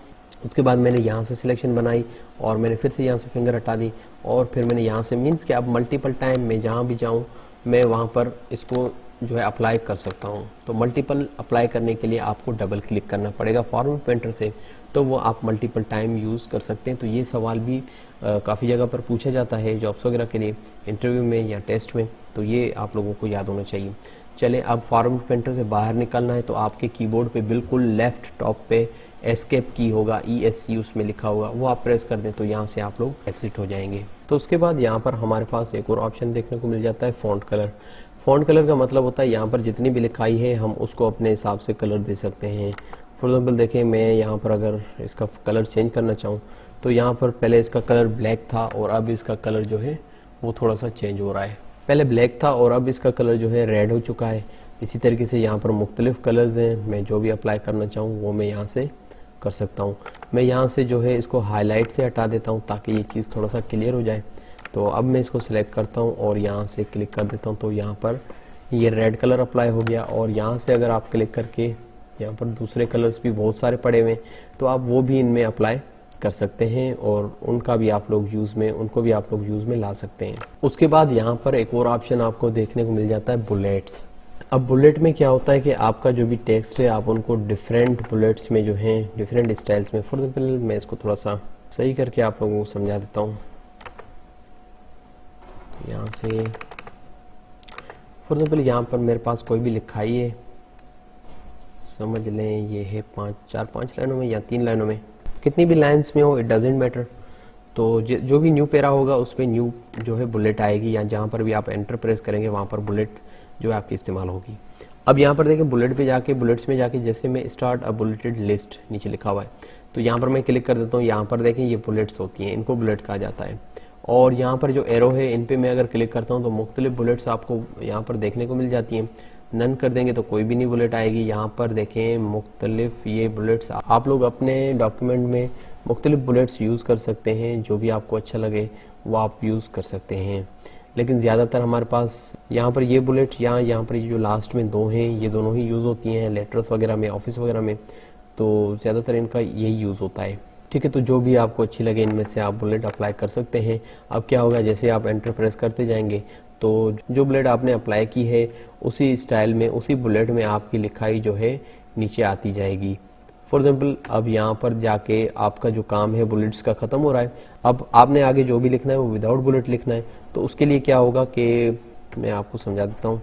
उसके बाद मैंने यहाँ से सिलेक्शन बनाई और मैंने फिर से यहाँ से फिंगर हटा दी और फिर मैंने यहाँ से मीन्स कि अब मल्टीपल टाइम मैं जहाँ भी जाऊँ मैं वहाँ पर इसको जो है अप्लाई कर सकता हूँ। तो मल्टीपल अप्लाई करने के लिए आपको डबल क्लिक करना पड़ेगा फॉर्मेट पेंटर से, तो वो आप मल्टीपल टाइम यूज़ कर सकते हैं। तो ये सवाल भी काफ़ी जगह पर पूछा जाता है जॉब्स वगैरह के लिए, इंटरव्यू में या टेस्ट में, तो ये आप लोगों को याद होना चाहिए। चलें अब फॉर्मेट पेंटर से बाहर निकलना है तो आपके कीबोर्ड पे बिल्कुल लेफ़्ट टॉप पे एस्केप की होगा, ESC उसमें लिखा होगा, वो आप प्रेस कर दें तो यहाँ से आप लोग एग्जिट हो जाएंगे। तो उसके बाद यहाँ पर हमारे पास एक और ऑप्शन देखने को मिल जाता है फ़ॉन्ट कलर। फ़ॉन्ट कलर का मतलब होता है यहाँ पर जितनी भी लिखाई है हम उसको अपने हिसाब से कलर दे सकते हैं। फॉर एग्जाम्पल देखें मैं यहाँ पर अगर इसका कलर चेंज करना चाहूँ तो यहाँ पर पहले इसका कलर ब्लैक था और अब इसका कलर जो है वो थोड़ा सा चेंज हो रहा है। पहले ब्लैक था और अब इसका कलर जो है रेड हो चुका है। इसी तरीके से यहाँ पर मुख्तलिफ कलर्स हैं, मैं जो भी अप्लाई करना चाहूँ वो मैं यहाँ से कर सकता हूँ। मैं यहाँ से जो है इसको हाईलाइट से हटा देता हूँ ताकि ये चीज़ थोड़ा सा क्लियर हो जाए। तो अब मैं इसको सिलेक्ट करता हूँ और यहाँ से क्लिक कर देता हूँ तो यहाँ पर ये रेड कलर अप्लाई हो गया। और यहाँ से अगर आप क्लिक करके यहाँ पर दूसरे कलर्स भी बहुत सारे पड़े हुए हैं तो आप वो भी इनमें अप्लाई कर सकते हैं और उनको भी आप लोग यूज़ में ला सकते हैं। उसके बाद यहाँ पर एक और ऑप्शन आपको देखने को मिल जाता है बुलेट्स। अब बुलेट में क्या होता है कि आपका जो भी टेक्स्ट है आप उनको डिफरेंट बुलेट्स में जो हैं डिफरेंट स्टाइल्स में, फॉर एग्जाम्पल मैं इसको थोड़ा सा सही करके आप लोगों को समझा देता हूँ। यहाँ से फॉर एग्जाम्पल यहाँ पर मेरे पास कोई भी लिखाई है, समझ लें ये है 4-5 लाइनों में या 3 लाइनों में, कितनी भी लाइन्स में हो इट डजेंट मैटर। तो जो भी न्यू पैरा होगा उस पर न्यू जो है बुलेट आएगी या जहाँ पर भी आप एंटर प्रेस करेंगे वहाँ पर बुलेट जो है आपकी इस्तेमाल होगी। अब यहाँ पर देखें बुलेट्स में जाके जैसे मैं स्टार्ट अ बुलेटेड लिस्ट नीचे लिखा हुआ है तो यहाँ पर मैं क्लिक कर देता हूँ। यहाँ पर देखें ये बुलेट्स होती हैं, इनको बुलेट कहा जाता है। और यहाँ पर जो एरो है इन पे मैं अगर क्लिक करता हूँ तो मुख्तलिफ बुलेट्स आपको यहाँ पर देखने को मिल जाती हैं। नन कर देंगे तो कोई भी नहीं बुलेट आएगी। यहाँ पर देखें मुख्तलिफ ये बुलेट्स आप लोग अपने डॉक्यूमेंट में मुख्तलिफ बुलेट्स यूज़ कर सकते हैं, जो भी आपको अच्छा लगे वो आप यूज़ कर सकते हैं। लेकिन ज़्यादातर हमारे पास यहाँ पर ये बुलेट या यहाँ पर ये जो लास्ट में 2 हैं ये दोनों ही यूज़ होती हैं लेटर्स वगैरह में, ऑफिस वगैरह में, तो ज़्यादातर इनका यही यूज़ होता है। ठीक है, तो जो भी आपको अच्छी लगे इनमें से आप बुलेट अप्लाई कर सकते हैं। अब क्या होगा, जैसे आप एंटर प्रेस करते जाएंगे तो जो बुलेट आपने अप्लाई की है उसी स्टाइल में उसी बुलेट में आपकी लिखाई जो है नीचे आती जाएगी। फॉर एग्जाम्पल अब यहाँ पर जाके आपका जो काम है बुलेट्स का ख़त्म हो रहा है, अब आपने आगे जो भी लिखना है वो विदाउट बुलेट लिखना है। तो उसके लिए क्या होगा कि मैं आपको समझा देता हूँ,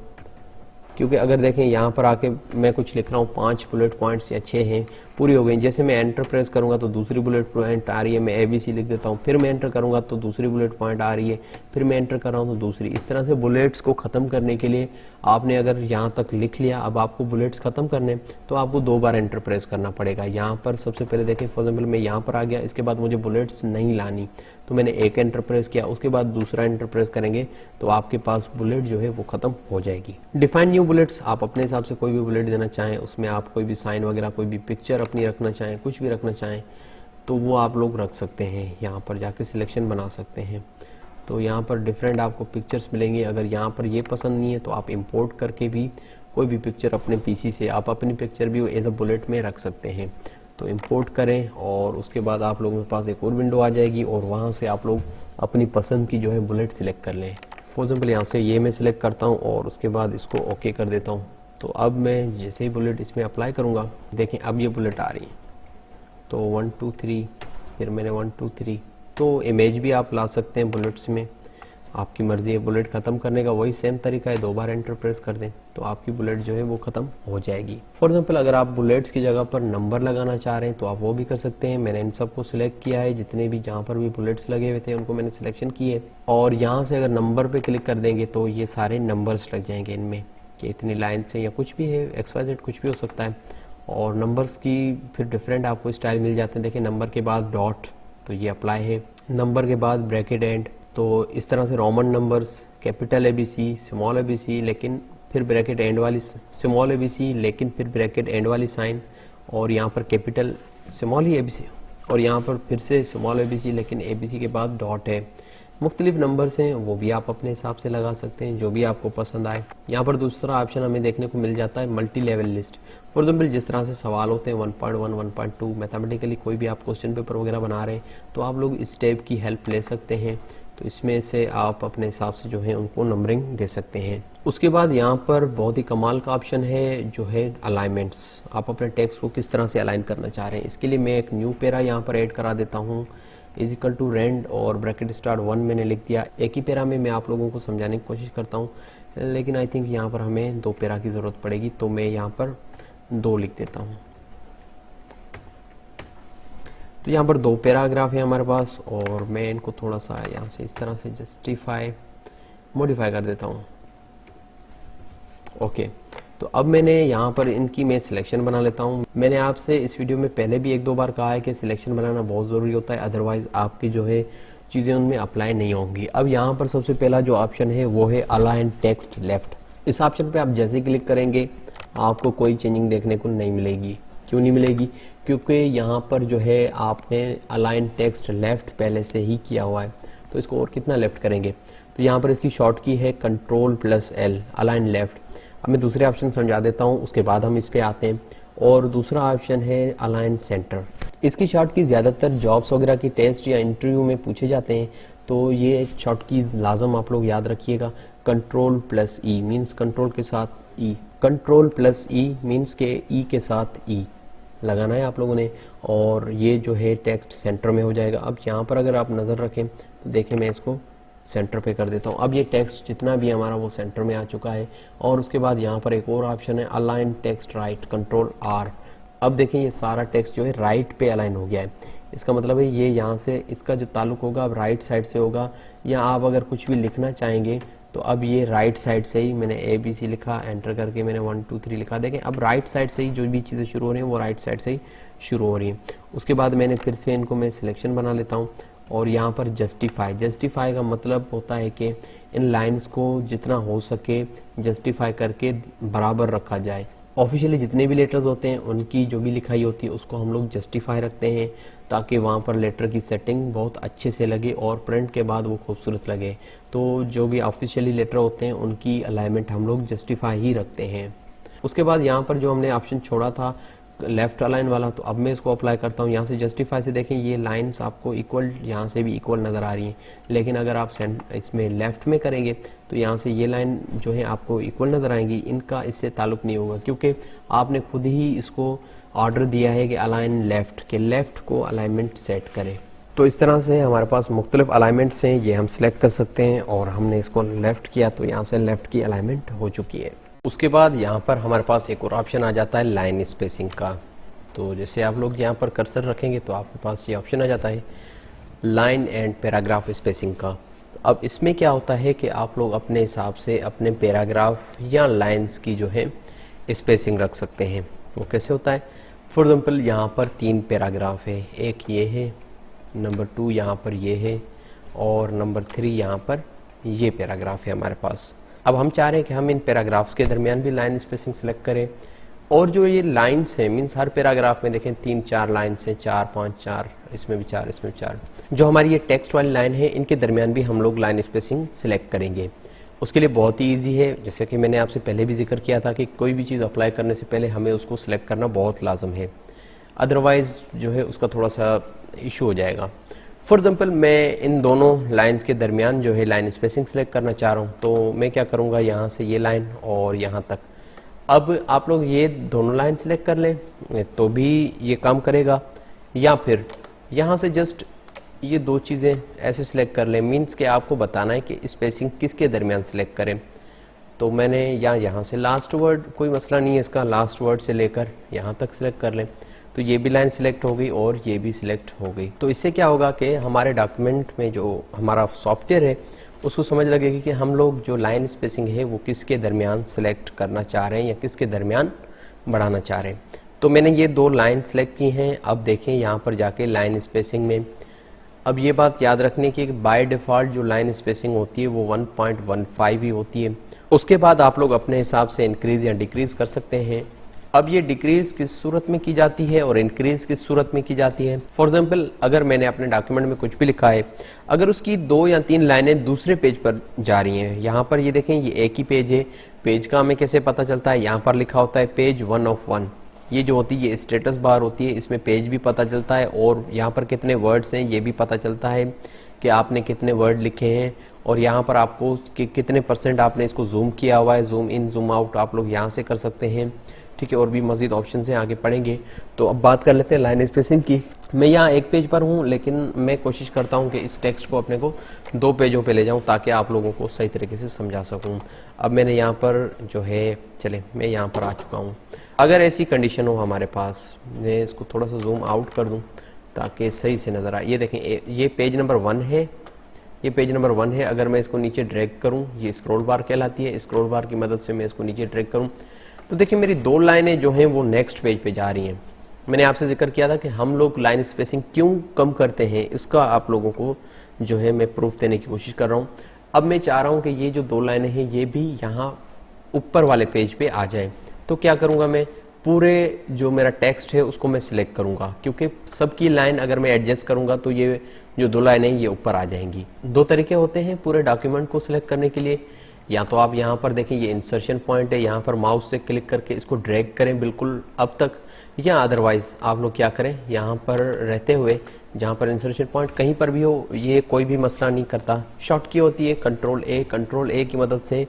क्योंकि अगर देखें यहाँ पर आके मैं कुछ लिख रहा हूँ 5 बुलेट पॉइंट्स या 6 हैं पूरी हो गई। जैसे मैं एंटर प्रेस करूँगा तो दूसरी बुलेट पॉइंट आ रही है, मैं ABC लिख देता हूँ, फिर मैं एंटर करूँगा तो दूसरी बुलेट पॉइंट आ रही है, फिर मैं एंटर कर रहा हूँ तो दूसरी। इस तरह से बुलेट्स को ख़त्म करने के लिए आपने अगर यहाँ तक लिख लिया, अब आपको बुलेट्स ख़त्म करने तो आपको 2 बार एंटर प्रेस करना पड़ेगा। यहाँ पर सबसे पहले देखें, फॉर एग्जाम्पल मैं यहाँ पर आ गया, इसके बाद मुझे बुलेट्स नहीं लानी तो मैंने एक एंटर प्रेस किया, उसके बाद दूसरा एंटर प्रेस करेंगे तो आपके पास बुलेट जो है वो ख़त्म हो जाएगी। डिफाइन न्यू बुलेट्स, आप अपने हिसाब से कोई भी बुलेट देना चाहें, उसमें आप कोई भी साइन वगैरह, कोई भी पिक्चर अपनी रखना चाहें, कुछ भी रखना चाहें तो वो आप लोग रख सकते हैं। यहाँ पर जाके सिलेक्शन बना सकते हैं तो यहाँ पर डिफरेंट आपको पिक्चर्स मिलेंगे। अगर यहाँ पर ये पसंद नहीं है तो आप इंपोर्ट करके भी कोई भी पिक्चर अपने पीसी से आप अपनी पिक्चर भी एज अ बुलेट में रख सकते हैं। तो इंपोर्ट करें और उसके बाद आप लोगों के पास एक और विंडो आ जाएगी और वहाँ से आप लोग अपनी पसंद की जो है बुलेट सिलेक्ट कर लें। फॉर एग्जाम्पल यहाँ से ये मैं सिलेक्ट करता हूँ और उसके बाद इसको ओके कर देता हूँ। तो अब मैं जैसे ही बुलेट इसमें अप्लाई करूँगा, देखें अब ये बुलेट आ रही है। तो 1 2 3, फिर मैंने 1 2 3। तो इमेज भी आप ला सकते हैं बुलेट्स में, आपकी मर्ज़ी है। बुलेट ख़त्म करने का वही सेम तरीका है, 2 बार एंटर प्रेस कर दें तो आपकी बुलेट जो है वो ख़त्म हो जाएगी। फॉर एग्जांपल अगर आप बुलेट्स की जगह पर नंबर लगाना चाह रहे हैं तो आप वो भी कर सकते हैं। मैंने इन सबको सिलेक्ट किया है, जितने भी जहाँ पर भी बुलेट्स लगे हुए थे उनको मैंने सिलेक्शन किए और यहाँ से अगर नंबर पर क्लिक कर देंगे तो ये सारे नंबर्स लग जाएंगे इनमें कि इतनी लाइन से या कुछ भी है, XYZ कुछ भी हो सकता है। और नंबर्स की फिर डिफरेंट आपको स्टाइल मिल जाते हैं। देखिए नंबर के बाद डॉट तो ये अप्लाई है, नंबर के बाद ब्रैकेट एंड, तो इस तरह से Roman numbers, capital ABC, small ABC, लेकिन फिर ब्रैकेट एंड वाली स्मॉल ABC, लेकिन फिर ब्रैकेट एंड वाली साइन, और यहाँ पर कैपिटल स्मॉल ही ABC और यहाँ पर फिर से स्मॉल ABC लेकिन ABC के बाद डॉट है। मुख्तलिफ नंबर्स हैं वो भी आप अपने हिसाब से लगा सकते हैं, जो भी आपको पसंद आए। यहाँ पर दूसरा ऑप्शन हमें देखने को मिल जाता है multi level list. For example जिस तरह से सवाल होते हैं 1.1, 1.2 मैथमेटिकली कोई भी आप क्वेश्चन पेपर वगैरह बना रहे हैं तो आप लोग इस टाइप की हेल्प ले सकते हैं। तो इसमें से आप अपने हिसाब से जो है उनको नंबरिंग दे सकते हैं। उसके बाद यहाँ पर बहुत ही कमाल का ऑप्शन है जो है अलाइनमेंट्स। आप अपने टेक्स्ट को किस तरह से अलाइन करना चाह रहे हैं, इसके लिए मैं एक न्यू पैरा यहाँ पर ऐड करा देता हूँ। इज इक्वल टू रेंड और ब्रैकेट स्टार्ट 1 मैंने लिख दिया। एक ही पैरा में मैं आप लोगों को समझाने की कोशिश करता हूँ, लेकिन आई थिंक यहाँ पर हमें 2 पैरा की ज़रूरत पड़ेगी तो मैं यहाँ पर 2 लिख देता हूँ। तो यहाँ पर 2 पैराग्राफ है हमारे पास और मैं इनको थोड़ा सा यहाँ से इस तरह से जस्टिफाई मॉडिफाई कर देता हूँ। ओके, तो अब मैंने यहाँ पर इनकी मैं सिलेक्शन बना लेता हूँ। मैंने आपसे इस वीडियो में पहले भी 1-2 बार कहा है कि सिलेक्शन बनाना बहुत ज़रूरी होता है, अदरवाइज़ आपकी जो है चीज़ें उनमें अप्लाई नहीं होंगी। अब यहाँ पर सबसे पहला जो ऑप्शन है वो है अलाइन टेक्स्ट लेफ्ट। इस ऑप्शन पे आप जैसे ही क्लिक करेंगे आपको कोई चेंजिंग देखने को नहीं मिलेगी। क्यों नहीं मिलेगी? क्योंकि यहाँ पर जो है आपने अलाइन टेक्स्ट लेफ्ट पहले से ही किया हुआ है, तो इसको और कितना लेफ्ट करेंगे। तो यहाँ पर इसकी शॉर्ट की है Ctrl+L अलाइन लेफ्ट। अब मैं दूसरे ऑप्शन समझा देता हूँ, उसके बाद हम इस पे आते हैं। और दूसरा ऑप्शन है अलाइन सेंटर। इसकी शॉर्ट की ज़्यादातर जॉब्स वगैरह की टेस्ट या इंटरव्यू में पूछे जाते हैं, तो ये शॉर्ट की लाजम आप लोग याद रखिएगा। Ctrl+E मीन्स कंट्रोल के साथ E, Ctrl+E मीन्स के E के साथ E लगाना है आप लोगों ने, और ये जो है टेक्स्ट सेंटर में हो जाएगा। अब यहाँ पर अगर आप नज़र रखें तो देखें मैं इसको सेंटर पे कर देता हूँ। अब ये टेक्स्ट जितना भी हमारा वो सेंटर में आ चुका है। और उसके बाद यहाँ पर एक और ऑप्शन है अलाइन टेक्स्ट राइट, Ctrl+R। अब देखें ये सारा टेक्स्ट जो है राइट पे अलाइन हो गया है। इसका मतलब है ये यहाँ से इसका जो ताल्लुक होगा अब राइट साइड से होगा, या आप अगर कुछ भी लिखना चाहेंगे तो अब ये राइट साइड से ही, मैंने ABC लिखा, एंटर करके मैंने 1 2 3 लिखा, देखें अब राइट साइड से ही जो भी चीज़ें शुरू हो रही हैं वो राइट साइड से ही शुरू हो रही हैं। उसके बाद मैंने फिर से इनको मैं सिलेक्शन बना लेता हूँ और यहाँ पर जस्टिफाई का मतलब होता है कि इन लाइंस को जितना हो सके जस्टिफाई करके बराबर रखा जाए। ऑफिशियली जितने भी लेटर्स होते हैं उनकी जो भी लिखाई होती है उसको हम लोग जस्टिफाई रखते हैं, ताकि वहाँ पर लेटर की सेटिंग बहुत अच्छे से लगे और प्रिंट के बाद वो खूबसूरत लगे। तो जो भी ऑफिशियली लेटर होते हैं उनकी अलाइनमेंट हम लोग जस्टिफाई ही रखते हैं। उसके बाद यहाँ पर जो हमने ऑप्शन छोड़ा था लेफ्ट अलाइन वाला, तो अब मैं इसको अप्लाई करता हूँ। यहाँ से जस्टिफाई से देखें ये लाइंस आपको इक्वल, यहाँ से भी इक्वल नज़र आ रही हैं, लेकिन अगर आप इसमें लेफ़्ट में करेंगे तो यहाँ से ये लाइन जो है आपको इक्वल नज़र आएंगी, इनका इससे ताल्लुक़ नहीं होगा, क्योंकि आपने खुद ही इसको ऑर्डर दिया है कि अलाइन लेफ़्ट, के लेफ़्ट को अलाइनमेंट सेट करें। तो इस तरह से हमारे पास मुख्तलिफ अलाइनमेंट्स हैं, ये हम सिलेक्ट कर सकते हैं और हमने इसको लेफ़्ट किया तो यहाँ से लेफ़्ट की अलाइनमेंट हो चुकी है। उसके बाद यहाँ पर हमारे पास एक और ऑप्शन आ जाता है लाइन स्पेसिंग का। तो जैसे आप लोग यहाँ पर कर्सर रखेंगे तो आपके पास ये ऑप्शन आ जाता है लाइन एंड पैराग्राफ स्पेसिंग का। अब इसमें क्या होता है कि आप लोग अपने हिसाब से अपने पैराग्राफ या लाइंस की जो है स्पेसिंग रख सकते हैं। वो कैसे होता है? फॉर एग्जाम्पल यहाँ पर 3 पैराग्राफ है, एक ये है, नंबर 2 यहाँ पर ये है और नंबर 3 यहाँ पर ये पैराग्राफ है हमारे पास। अब हम चाह रहे हैं कि हम इन पैराग्राफ्स के दरमियान भी लाइन स्पेसिंग सेलेक्ट करें, और जो ये लाइन्स हैं मीन्स हर पैराग्राफ में देखें 3-4 लाइन्स हैं, 4-5 4, इसमें भी 4, इसमें भी 4। जो हमारी ये टेक्स्ट वाली लाइन है इनके दरमियान भी हम लोग लाइन स्पेसिंग सिलेक्ट करेंगे। उसके लिए बहुत ही ईजी है, जैसे कि मैंने आपसे पहले भी जिक्र किया था कि कोई भी चीज़ अप्लाई करने से पहले हमें उसको सिलेक्ट करना बहुत लाजम है, अदरवाइज़ जो है उसका थोड़ा सा इशू हो जाएगा। फॉर एग्जाम्पल मैं इन दोनों लाइन्स के दरमियान जो है लाइन स्पेसिंग सेलेक्ट करना चाह रहा हूँ, तो मैं क्या करूँगा, यहाँ से ये लाइन और यहाँ तक। अब आप लोग ये दोनों लाइन सेलेक्ट कर लें तो भी ये काम करेगा, या फिर यहाँ से जस्ट ये 2 चीज़ें ऐसे सिलेक्ट कर लें, मीन्स कि आपको बताना है कि स्पेसिंग किसके दरमियान सेलेक्ट करें। तो मैंने यहाँ से लास्ट वर्ड, कोई मसला नहीं है इसका, लास्ट वर्ड से लेकर यहाँ तक सिलेक्ट कर लें, तो ये भी लाइन सिलेक्ट हो गई और ये भी सिलेक्ट हो गई। तो इससे क्या होगा कि हमारे डॉक्यूमेंट में जो हमारा सॉफ्टवेयर है उसको समझ लगेगी कि हम लोग जो लाइन स्पेसिंग है वो किसके दरमियान सेलेक्ट करना चाह रहे हैं या किसके दरमियान बढ़ाना चाह रहे हैं। तो मैंने ये 2 लाइन सेलेक्ट की हैं। अब देखें यहाँ पर जाके लाइन स्पेसिंग में, अब ये बात याद रखने की कि बाय डिफ़ॉल्ट जो लाइन स्पेसिंग होती है वो 1.15 ही होती है। उसके बाद आप लोग अपने हिसाब से इंक्रीज़ या डिक्रीज़ कर सकते हैं। अब ये डिक्रीज़ किस सूरत में की जाती है और इंक्रीज़ किस सूरत में की जाती है? फॉर एग्जांपल अगर मैंने अपने डॉक्यूमेंट में कुछ भी लिखा है, अगर उसकी 2 या 3 लाइनें दूसरे पेज पर जा रही हैं, यहाँ पर ये देखें ये एक ही पेज है, पेज का हमें कैसे पता चलता है? यहाँ पर लिखा होता है पेज 1 of 1, ये जो होती है ये स्टेटस बार होती है, इसमें पेज भी पता चलता है और यहाँ पर कितने वर्ड्स हैं ये भी पता चलता है कि आपने कितने वर्ड लिखे हैं, और यहाँ पर आपको कि कितने % आपने इसको जूम किया हुआ है, जूम इन जूम आउट आप लोग यहाँ से कर सकते हैं, ठीक है। और भी मज़ीद ऑप्शन हैं, आगे पढ़ेंगे। तो अब बात कर लेते हैं लाइन स्पेसिंग की। मैं यहाँ एक पेज पर हूँ, लेकिन मैं कोशिश करता हूँ कि इस टेक्स्ट को अपने को 2 पेजों पे ले जाऊँ ताकि आप लोगों को सही तरीके से समझा सकूँ। अब मैंने यहाँ पर जो है, चले मैं यहाँ पर आ चुका हूँ। अगर ऐसी कंडीशन हो हमारे पास, मैं इसको थोड़ा सा जूम आउट कर दूँ ताकि सही से नज़र आए। ये देखें ये पेज नंबर 1 है, ये पेज नंबर 1 है। अगर मैं इसको नीचे ड्रैग करूँ, ये स्क्रॉल बार कहलाती है, स्क्रॉल बार की मदद से मैं इसको नीचे ड्रैग करूँ तो देखिए मेरी 2 लाइनें जो हैं वो नेक्स्ट पेज पे जा रही हैं। मैंने आपसे जिक्र किया था कि हम लोग लाइन स्पेसिंग क्यों कम करते हैं, इसका आप लोगों को जो है मैं प्रूफ देने की कोशिश कर रहा हूँ। अब मैं चाह रहा हूँ कि ये जो 2 लाइनें हैं ये भी यहाँ ऊपर वाले पेज पे आ जाएं। तो क्या करूँगा, मैं पूरे जो मेरा टेक्स्ट है उसको मैं सिलेक्ट करूँगा, क्योंकि सबकी लाइन अगर मैं एडजस्ट करूँगा तो ये जो 2 लाइनें ये ऊपर आ जाएंगी। 2 तरीके होते हैं पूरे डॉक्यूमेंट को सिलेक्ट करने के लिए। या तो आप यहाँ पर देखें ये इंसर्शन पॉइंट है, यहाँ पर माउस से क्लिक करके इसको ड्रैग करें बिल्कुल अब तक, या अदरवाइज आप लोग क्या करें, यहाँ पर रहते हुए जहाँ पर इंसर्शन पॉइंट कहीं पर भी हो, ये कोई भी मसला नहीं करता, शॉर्ट की होती है कंट्रोल ए की मदद से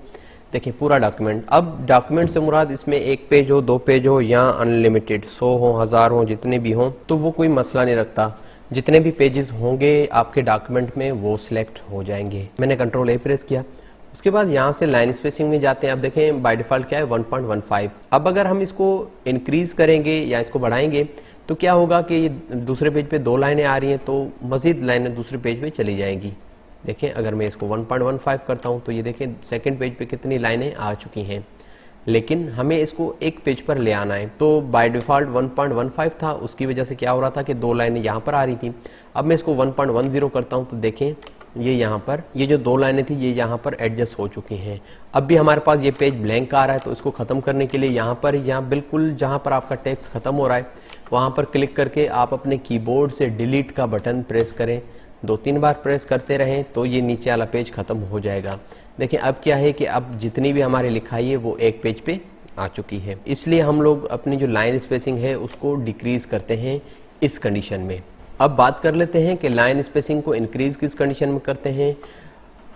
देखिए पूरा डॉक्यूमेंट। अब डॉक्यूमेंट से मुराद इसमें 1 पेज हो, 2 पेज हो या अनलिमिटेड 100 हो, 1000 हो, जितने भी हों तो वो कोई मसला नहीं रखता। जितने भी पेजेस होंगे आपके डॉक्यूमेंट में वो सिलेक्ट हो जाएंगे। मैंने कंट्रोल ए प्रेस किया, उसके बाद यहाँ से लाइन स्पेसिंग में जाते हैं। अब देखें बाय डिफ़ॉल्ट क्या है 1.15। अब अगर हम इसको इंक्रीज़ करेंगे या इसको बढ़ाएंगे तो क्या होगा कि ये दूसरे पेज पे 2 लाइनें आ रही हैं तो मज़ीद लाइनें दूसरे पेज पे चली जाएंगी। देखें अगर मैं इसको 1.15 करता हूँ तो ये देखें सेकंड पेज पे कितनी लाइनें आ चुकी हैं, लेकिन हमें इसको एक पेज पर ले आना है। तो बाय डिफ़ॉल्ट 1.15 था, उसकी वजह से क्या हो रहा था कि 2 लाइनें यहाँ पर आ रही थी। अब मैं इसको 1.10 करता हूँ तो देखें ये यहाँ पर ये जो 2 लाइनें थी ये यहाँ पर एडजस्ट हो चुकी हैं। अब भी हमारे पास ये पेज ब्लैंक आ रहा है, तो इसको ख़त्म करने के लिए यहाँ पर या बिल्कुल जहाँ पर आपका टेक्स्ट ख़त्म हो रहा है वहाँ पर क्लिक करके आप अपने कीबोर्ड से डिलीट का बटन प्रेस करें, 2-3 बार प्रेस करते रहें तो ये नीचे वाला पेज ख़त्म हो जाएगा। देखिए अब क्या है कि अब जितनी भी हमारी लिखाई है वो एक पेज पे आ चुकी है, इसलिए हम लोग अपनी जो लाइन स्पेसिंग है उसको डिक्रीज़ करते हैं इस कंडीशन में। अब बात कर लेते हैं कि लाइन स्पेसिंग को इंक्रीज़ किस कंडीशन में करते हैं।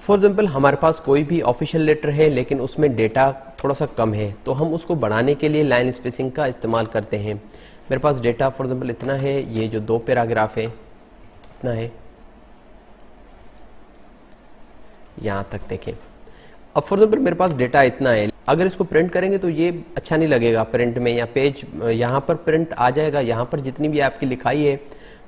फॉर एग्जांपल हमारे पास कोई भी ऑफिशियल लेटर है लेकिन उसमें डेटा थोड़ा सा कम है, तो हम उसको बढ़ाने के लिए लाइन स्पेसिंग का इस्तेमाल करते हैं। मेरे पास डेटा फॉर एग्जांपल इतना है, ये जो 2 पैराग्राफ है इतना है, यहाँ तक देखें। अब फॉर एग्जांपल मेरे पास डेटा इतना है, अगर इसको प्रिंट करेंगे तो ये अच्छा नहीं लगेगा प्रिंट में, या पेज यहाँ पर प्रिंट आ जाएगा, यहाँ पर जितनी भी आपकी लिखाई है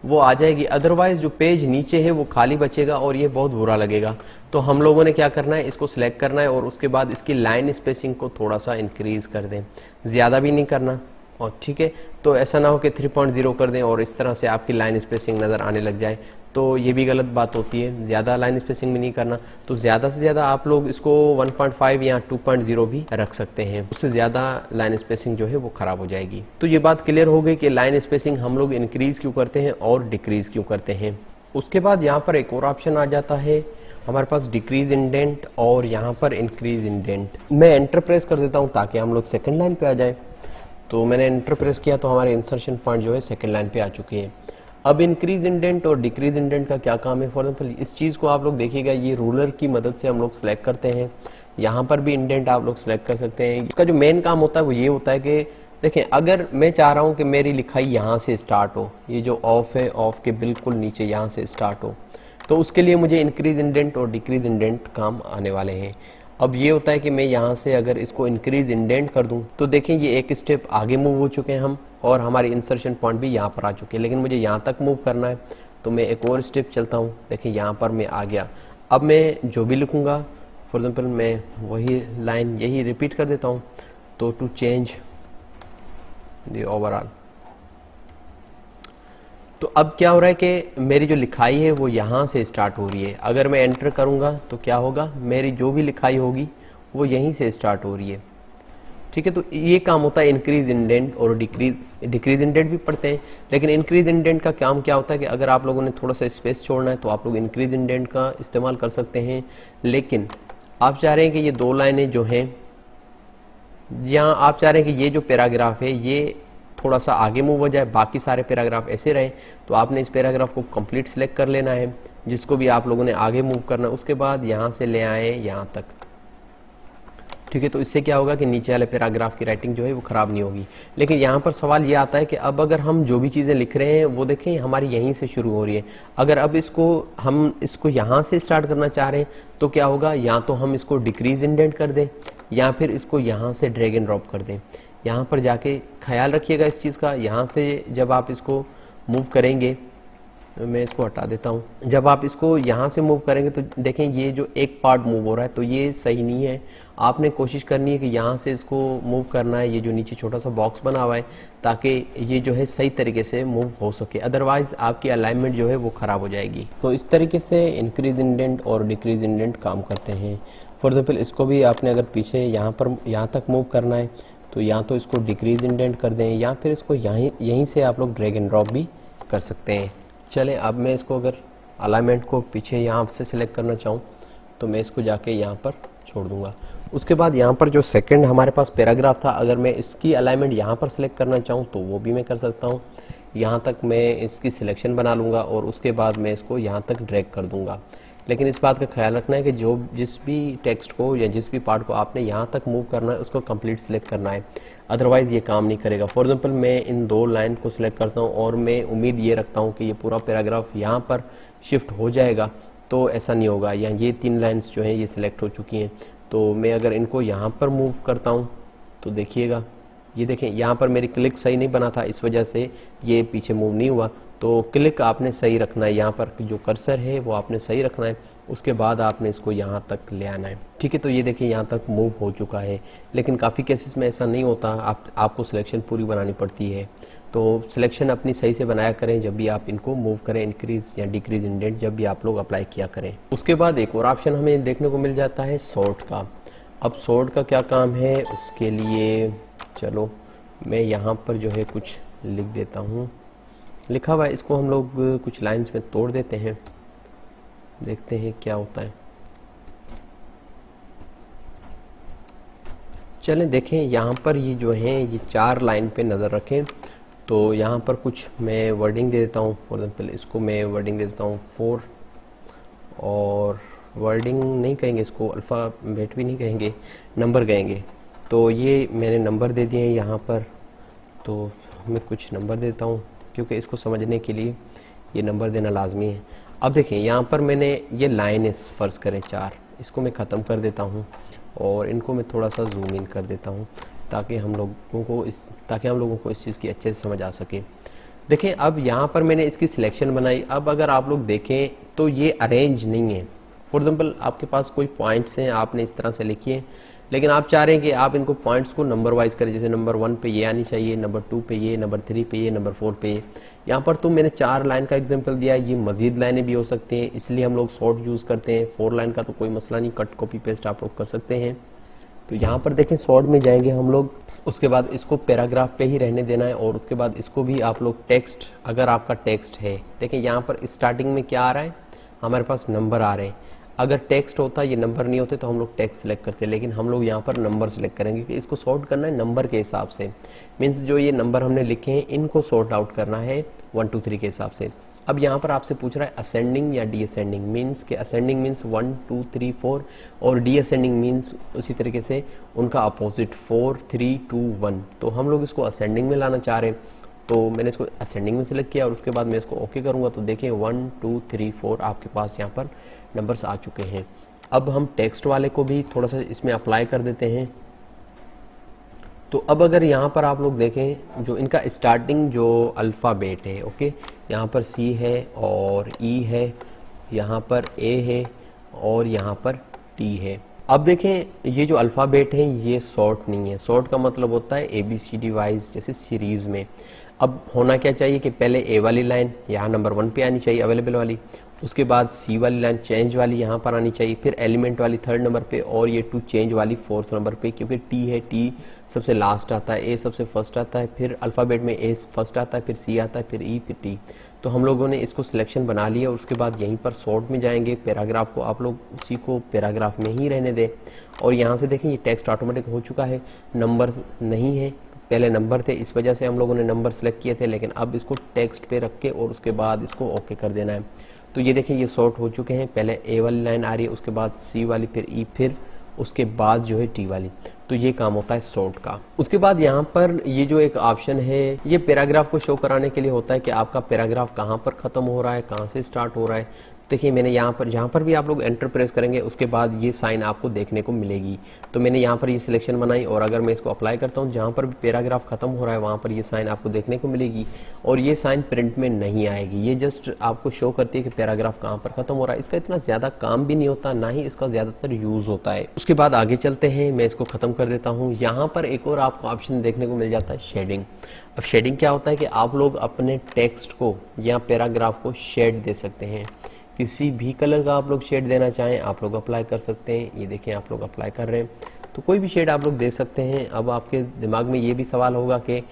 वो आ जाएगी, अदरवाइज जो पेज नीचे है वो खाली बचेगा और ये बहुत बुरा लगेगा। तो हम लोगों ने क्या करना है, इसको सिलेक्ट करना है और उसके बाद इसकी लाइन स्पेसिंग को थोड़ा सा इंक्रीज कर दें, ज़्यादा भी नहीं करना। और ठीक है, तो ऐसा ना हो कि 3.0 कर दें और इस तरह से आपकी लाइन स्पेसिंग नज़र आने लग जाए, तो ये भी गलत बात होती है। ज़्यादा लाइन स्पेसिंग भी नहीं करना, तो ज़्यादा से ज़्यादा आप लोग इसको 1.5 या 2.0 भी रख सकते हैं, उससे ज़्यादा लाइन स्पेसिंग जो है वो ख़राब हो जाएगी। तो ये बात क्लियर हो गई कि लाइन स्पेसिंग हम लोग इंक्रीज़ क्यों करते हैं और डिक्रीज़ क्यों करते हैं। उसके बाद यहाँ पर एक और ऑप्शन आ जाता है हमारे पास, डिक्रीज इंडेंट और यहाँ पर इंक्रीज इंडेंट। मैं एंटर प्रेस कर देता हूँ ताकि हम लोग सेकेंड लाइन पे आ जाए। तो मैंने एंटर प्रेस किया तो हमारे इंसर्शन पॉइंट जो है सेकंड लाइन पे आ चुके हैं। अब इंक्रीज इंडेंट और डिक्रीज इंडेंट का क्या काम है, फॉर एग्जाम्पल इस चीज़ को आप लोग देखिएगा, ये रूलर की मदद से हम लोग सेलेक्ट करते हैं। यहाँ पर भी इंडेंट आप लोग सेलेक्ट कर सकते हैं। इसका जो मेन काम होता है वो ये होता है कि देखें, अगर मैं चाह रहा हूँ कि मेरी लिखाई यहाँ से स्टार्ट हो, ये जो ऑफ है, ऑफ के बिल्कुल नीचे यहाँ से स्टार्ट हो, तो उसके लिए मुझे इंक्रीज इंडेंट और डिक्रीज इंडेंट काम आने वाले हैं। अब ये होता है कि मैं यहाँ से अगर इसको इंक्रीज इंडेंट कर दूँ तो देखें ये एक स्टेप आगे मूव हो चुके हैं हम, और हमारे इंसर्शन पॉइंट भी यहाँ पर आ चुके हैं। लेकिन मुझे यहाँ तक मूव करना है, तो मैं एक और स्टेप चलता हूँ। देखें यहाँ पर मैं आ गया। अब मैं जो भी लिखूँगा, फॉर एग्जाम्पल मैं वही लाइन यही रिपीट कर देता हूँ। तो टू चेंज द ओवरऑल, तो अब क्या हो रहा है कि मेरी जो लिखाई है वो यहाँ से स्टार्ट हो रही है। अगर मैं एंटर करूँगा तो क्या होगा, मेरी जो भी लिखाई होगी वो यहीं से स्टार्ट हो रही है। ठीक है, तो ये काम होता है इंक्रीज इंडेंट और डिक्रीज इंडेंट भी पढ़ते हैं। लेकिन इंक्रीज इंडेंट का काम क्या होता है कि अगर आप लोगों ने थोड़ा सा स्पेस छोड़ना है तो आप लोग इंक्रीज इंडेंट का इस्तेमाल कर सकते हैं। लेकिन आप चाह रहे हैं कि ये दो लाइनें जो हैं, या आप चाह रहे हैं कि ये जो पैराग्राफ है ये थोड़ा सा आगे मूव हो जाए, बाकी सारे पैराग्राफ ऐसे रहें, तो आपने इस पैराग्राफ को कंप्लीट सेलेक्ट कर लेना है, जिसको भी आप लोगों ने आगे मूव करना है। उसके बाद यहाँ से ले आए यहाँ तक। ठीक है, तो इससे क्या होगा कि नीचे वाले पैराग्राफ की राइटिंग जो है वो ख़राब नहीं होगी। लेकिन यहाँ पर सवाल ये आता है कि अब अगर हम जो भी चीज़ें लिख रहे हैं वो देखें हमारी यहीं से शुरू हो रही है। अगर अब हम इसको यहाँ से स्टार्ट करना चाह रहे हैं तो क्या होगा, या तो हम इसको डिक्रीज इंडेंट कर दें या फिर इसको यहाँ से ड्रैग एंड ड्रॉप कर दें। यहाँ पर जाके ख्याल रखिएगा इस चीज़ का, यहाँ से जब आप इसको मूव करेंगे, मैं इसको हटा देता हूँ, जब आप इसको यहाँ से मूव करेंगे तो देखें ये जो एक पार्ट मूव हो रहा है तो ये सही नहीं है। आपने कोशिश करनी है कि यहाँ से इसको मूव करना है, ये जो नीचे छोटा सा बॉक्स बना हुआ है, ताकि ये जो है सही तरीके से मूव हो सके, अदरवाइज आपकी अलाइनमेंट जो है वो ख़राब हो जाएगी। तो इस तरीके से इंक्रीज इंडेंट और डिक्रीज इंडेंट काम करते हैं। फॉर एग्जाम्पल इसको भी आपने अगर पीछे यहाँ तक मूव करना है तो या तो इसको डिक्रीज इंडेंट कर दें या फिर इसको यहीं से आप लोग ड्रैग एंड ड्रॉप भी कर सकते हैं। चलें, अब मैं इसको अगर अलाइनमेंट को पीछे यहाँ से सिलेक्ट करना चाहूँ तो मैं इसको जाके यहाँ पर छोड़ दूँगा। उसके बाद यहाँ पर जो सेकंड हमारे पास पैराग्राफ था, अगर मैं इसकी अलाइनमेंट यहाँ पर सिलेक्ट करना चाहूँ तो वो भी मैं कर सकता हूँ। यहाँ तक मैं इसकी सिलेक्शन बना लूँगा और उसके बाद मैं इसको यहाँ तक ड्रैग कर दूँगा। लेकिन इस बात का ख्याल रखना है कि जिस भी टेक्स्ट को या जिस भी पार्ट को आपने यहाँ तक मूव करना है उसको कंप्लीट सिलेक्ट करना है, अदरवाइज़ ये काम नहीं करेगा। फॉर एग्जांपल मैं इन दो लाइन को सिलेक्ट करता हूँ और मैं उम्मीद ये रखता हूँ कि ये पूरा पैराग्राफ यहाँ पर शिफ्ट हो जाएगा, तो ऐसा नहीं होगा। या ये 3 लाइन्स जो हैं ये सिलेक्ट हो चुकी हैं, तो मैं अगर इनको यहाँ पर मूव करता हूँ तो देखिएगा, ये देखें यहाँ पर मेरी क्लिक सही नहीं बना था, इस वजह से ये पीछे मूव नहीं हुआ। तो क्लिक आपने सही रखना है, यहाँ पर जो कर्सर है वो आपने सही रखना है, उसके बाद आपने इसको यहाँ तक ले आना है। ठीक है, तो ये देखिए यहाँ तक मूव हो चुका है। लेकिन काफ़ी केसेस में ऐसा नहीं होता, आपको सिलेक्शन पूरी बनानी पड़ती है। तो सिलेक्शन अपनी सही से बनाया करें जब भी आप इनको मूव करें, इंक्रीज या डिक्रीज इंडेंट जब भी आप लोग अप्लाई किया करें। उसके बाद एक और ऑप्शन हमें देखने को मिल जाता है सॉर्ट का। अब सॉर्ट का क्या काम है, उसके लिए चलो मैं यहाँ पर जो है कुछ लिख देता हूँ, लिखा हुआ है, इसको हम लोग कुछ लाइंस में तोड़ देते हैं, देखते हैं क्या होता है। चलें देखें, यहाँ पर ये जो है ये 4 लाइन पे नज़र रखें। तो यहाँ पर कुछ मैं वर्डिंग दे देता हूँ। फॉर एग्जाम्पल इसको मैं वर्डिंग दे देता हूँ 4, और वर्डिंग नहीं कहेंगे इसको, अल्फ़ाबेट भी नहीं कहेंगे, नंबर कहेंगे। तो ये मैंने नंबर दे दिए हैं यहाँ पर, तो मैं कुछ नंबर देता हूँ क्योंकि इसको समझने के लिए ये नंबर देना लाजमी है। अब देखें यहाँ पर मैंने ये लाइन फ़र्ज़ करें 4, इसको मैं ख़त्म कर देता हूँ और इनको मैं थोड़ा सा जूम इन कर देता हूँ ताकि हम लोगों को इस चीज़ की अच्छे से समझ आ सके। देखें अब यहाँ पर मैंने इसकी सिलेक्शन बनाई। अब अगर आप लोग देखें तो ये अरेंज नहीं है। फॉर एग्जाम्पल आपके पास कोई पॉइंट्स हैं, आपने इस तरह से लिखिए, लेकिन आप चाह रहे हैं कि आप इनको पॉइंट्स को नंबर वाइज करें, जैसे नंबर 1 पे ये आनी चाहिए, नंबर 2 पे ये, नंबर 3 पे ये, नंबर 4 पे ये। यहाँ पर तो मैंने 4 लाइन का एग्जांपल दिया है, ये मजीद लाइनें भी हो सकती हैं, इसलिए हम लोग शॉर्ट यूज़ करते हैं। 4 लाइन का तो कोई मसला नहीं, कट कॉपी पेस्ट आप लोग कर सकते हैं। तो यहाँ पर देखें शॉर्ट में जाएंगे हम लोग, उसके बाद इसको पैराग्राफ पे ही रहने देना है, और उसके बाद इसको भी आप लोग टेक्स्ट, अगर आपका टेक्स्ट है, देखें यहाँ पर स्टार्टिंग में क्या आ रहा है, हमारे पास नंबर आ रहे हैं। अगर टेक्स्ट होता, ये नंबर नहीं होते, तो हम लोग टेक्स्ट सेलेक्ट करते, लेकिन हम लोग यहाँ पर नंबर सेलेक्ट करेंगे कि इसको सॉर्ट करना है नंबर के हिसाब से। मीन्स जो ये नंबर हमने लिखे हैं इनको सॉर्ट आउट करना है 1 2 3 के हिसाब से। अब यहाँ पर आपसे पूछ रहा है असेंडिंग या डी असेंडिंग, मीन्स कि असेंडिंग मीन्स 1 2 3 4 और डी असेंडिंग मीन्स उसी तरीके से उनका अपोजिट 4 3 2 1। तो हम लोग इसको असेंडिंग में लाना चाह रहे हैं, तो मैंने इसको असेंडिंग में सिलेक्ट किया और उसके बाद मैं इसको ओके करूँगा। तो देखें 1 2 3 4 आपके पास यहाँ पर नंबर्स आ चुके हैं। अब हम टेक्स्ट वाले को भी थोड़ा सा इसमें अप्लाई कर देते हैं। तो अब अगर यहाँ पर आप लोग देखें, जो इनका स्टार्टिंग जो अल्फ़ाबेट है, ओके, यहाँ पर सी है और ई है, यहाँ पर ए है और यहाँ पर टी है। अब देखें ये जो अल्फ़ाबेट है ये शॉर्ट नहीं है। शॉर्ट का मतलब होता है ABCD वाइज, जैसे सीरीज़ में। अब होना क्या चाहिए कि पहले ए वाली लाइन यहाँ नंबर 1 पे आनी चाहिए, अवेलेबल वाली, उसके बाद सी वाली लाइन चेंज वाली यहाँ पर आनी चाहिए, फिर एलिमेंट वाली 3rd नंबर पे, और ये टू चेंज वाली 4th नंबर पे, क्योंकि टी है, टी सबसे लास्ट आता है, ए सबसे फर्स्ट आता है, फिर अल्फ़ाबेट में ए फर्स्ट आता है, फिर सी आता है, फिर ई, फिर टी। तो हम लोगों ने इसको सिलेक्शन बना लिया और उसके बाद यहीं पर शॉर्ट में जाएंगे। पैराग्राफ को आप लोग उसी को पैराग्राफ में ही रहने दें, और यहाँ से देखें ये टेक्स्ट ऑटोमेटिक हो चुका है, नंबर नहीं है, पहले नंबर थे, इस वजह से हम लोगों ने नंबर सेलेक्ट किए थे, लेकिन अब इसको टेक्स्ट पे रख के और उसके बाद इसको ओके कर देना है। तो ये देखें ये शॉर्ट हो चुके हैं, पहले ए वाली लाइन आ रही है, उसके बाद सी वाली, फिर ई, फिर उसके बाद जो है टी वाली। तो ये काम होता है शॉर्ट का। उसके बाद यहाँ पर ये जो एक ऑप्शन है, ये पैराग्राफ को शो कराने के लिए होता है कि आपका पैराग्राफ कहाँ पर ख़त्म हो रहा है, कहाँ से स्टार्ट हो रहा है। देखिए मैंने यहाँ पर, जहाँ पर भी आप लोग एंटर प्रेस करेंगे उसके बाद ये साइन आपको देखने को मिलेगी। तो मैंने यहाँ पर ये सिलेक्शन बनाई और अगर मैं इसको अप्लाई करता हूँ, जहाँ पर भी पैराग्राफ खत्म हो रहा है वहाँ पर ये साइन आपको देखने को मिलेगी, और ये साइन प्रिंट में नहीं आएगी। ये जस्ट आपको शो करती है कि पैराग्राफ कहाँ पर खत्म हो रहा है। इसका इतना ज़्यादा काम भी नहीं होता, ना ही इसका ज़्यादातर यूज़ होता है। उसके बाद आगे चलते हैं, मैं इसको ख़त्म कर देता हूँ। यहाँ पर एक और आपको ऑप्शन देखने को मिल जाता है, शेडिंग। अब शेडिंग क्या होता है कि आप लोग अपने टेक्स्ट को या पैराग्राफ को शेड दे सकते हैं। किसी भी कलर का आप लोग शेड देना चाहें आप लोग अप्लाई कर सकते हैं। ये देखें आप लोग अप्लाई कर रहे हैं, तो कोई भी शेड आप लोग दे सकते हैं। अब आपके दिमाग में ये भी सवाल होगा कि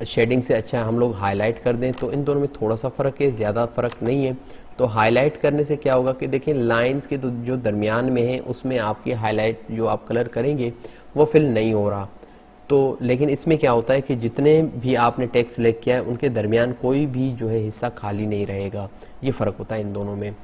शेडिंग से अच्छा हम लोग हाईलाइट कर दें, तो इन दोनों में थोड़ा सा फ़र्क है, ज़्यादा फ़र्क नहीं है। तो हाईलाइट करने से क्या होगा कि देखिए लाइंस के जो दरमियान में है उसमें आपकी हाईलाइट जो आप कलर करेंगे वो फिल नहीं हो रहा। तो लेकिन इसमें क्या होता है कि जितने भी आपने टेक्स्ट सेलेक्ट किया है उनके दरमियान कोई भी जो है हिस्सा खाली नहीं रहेगा। ये फ़र्क होता है इन दोनों में।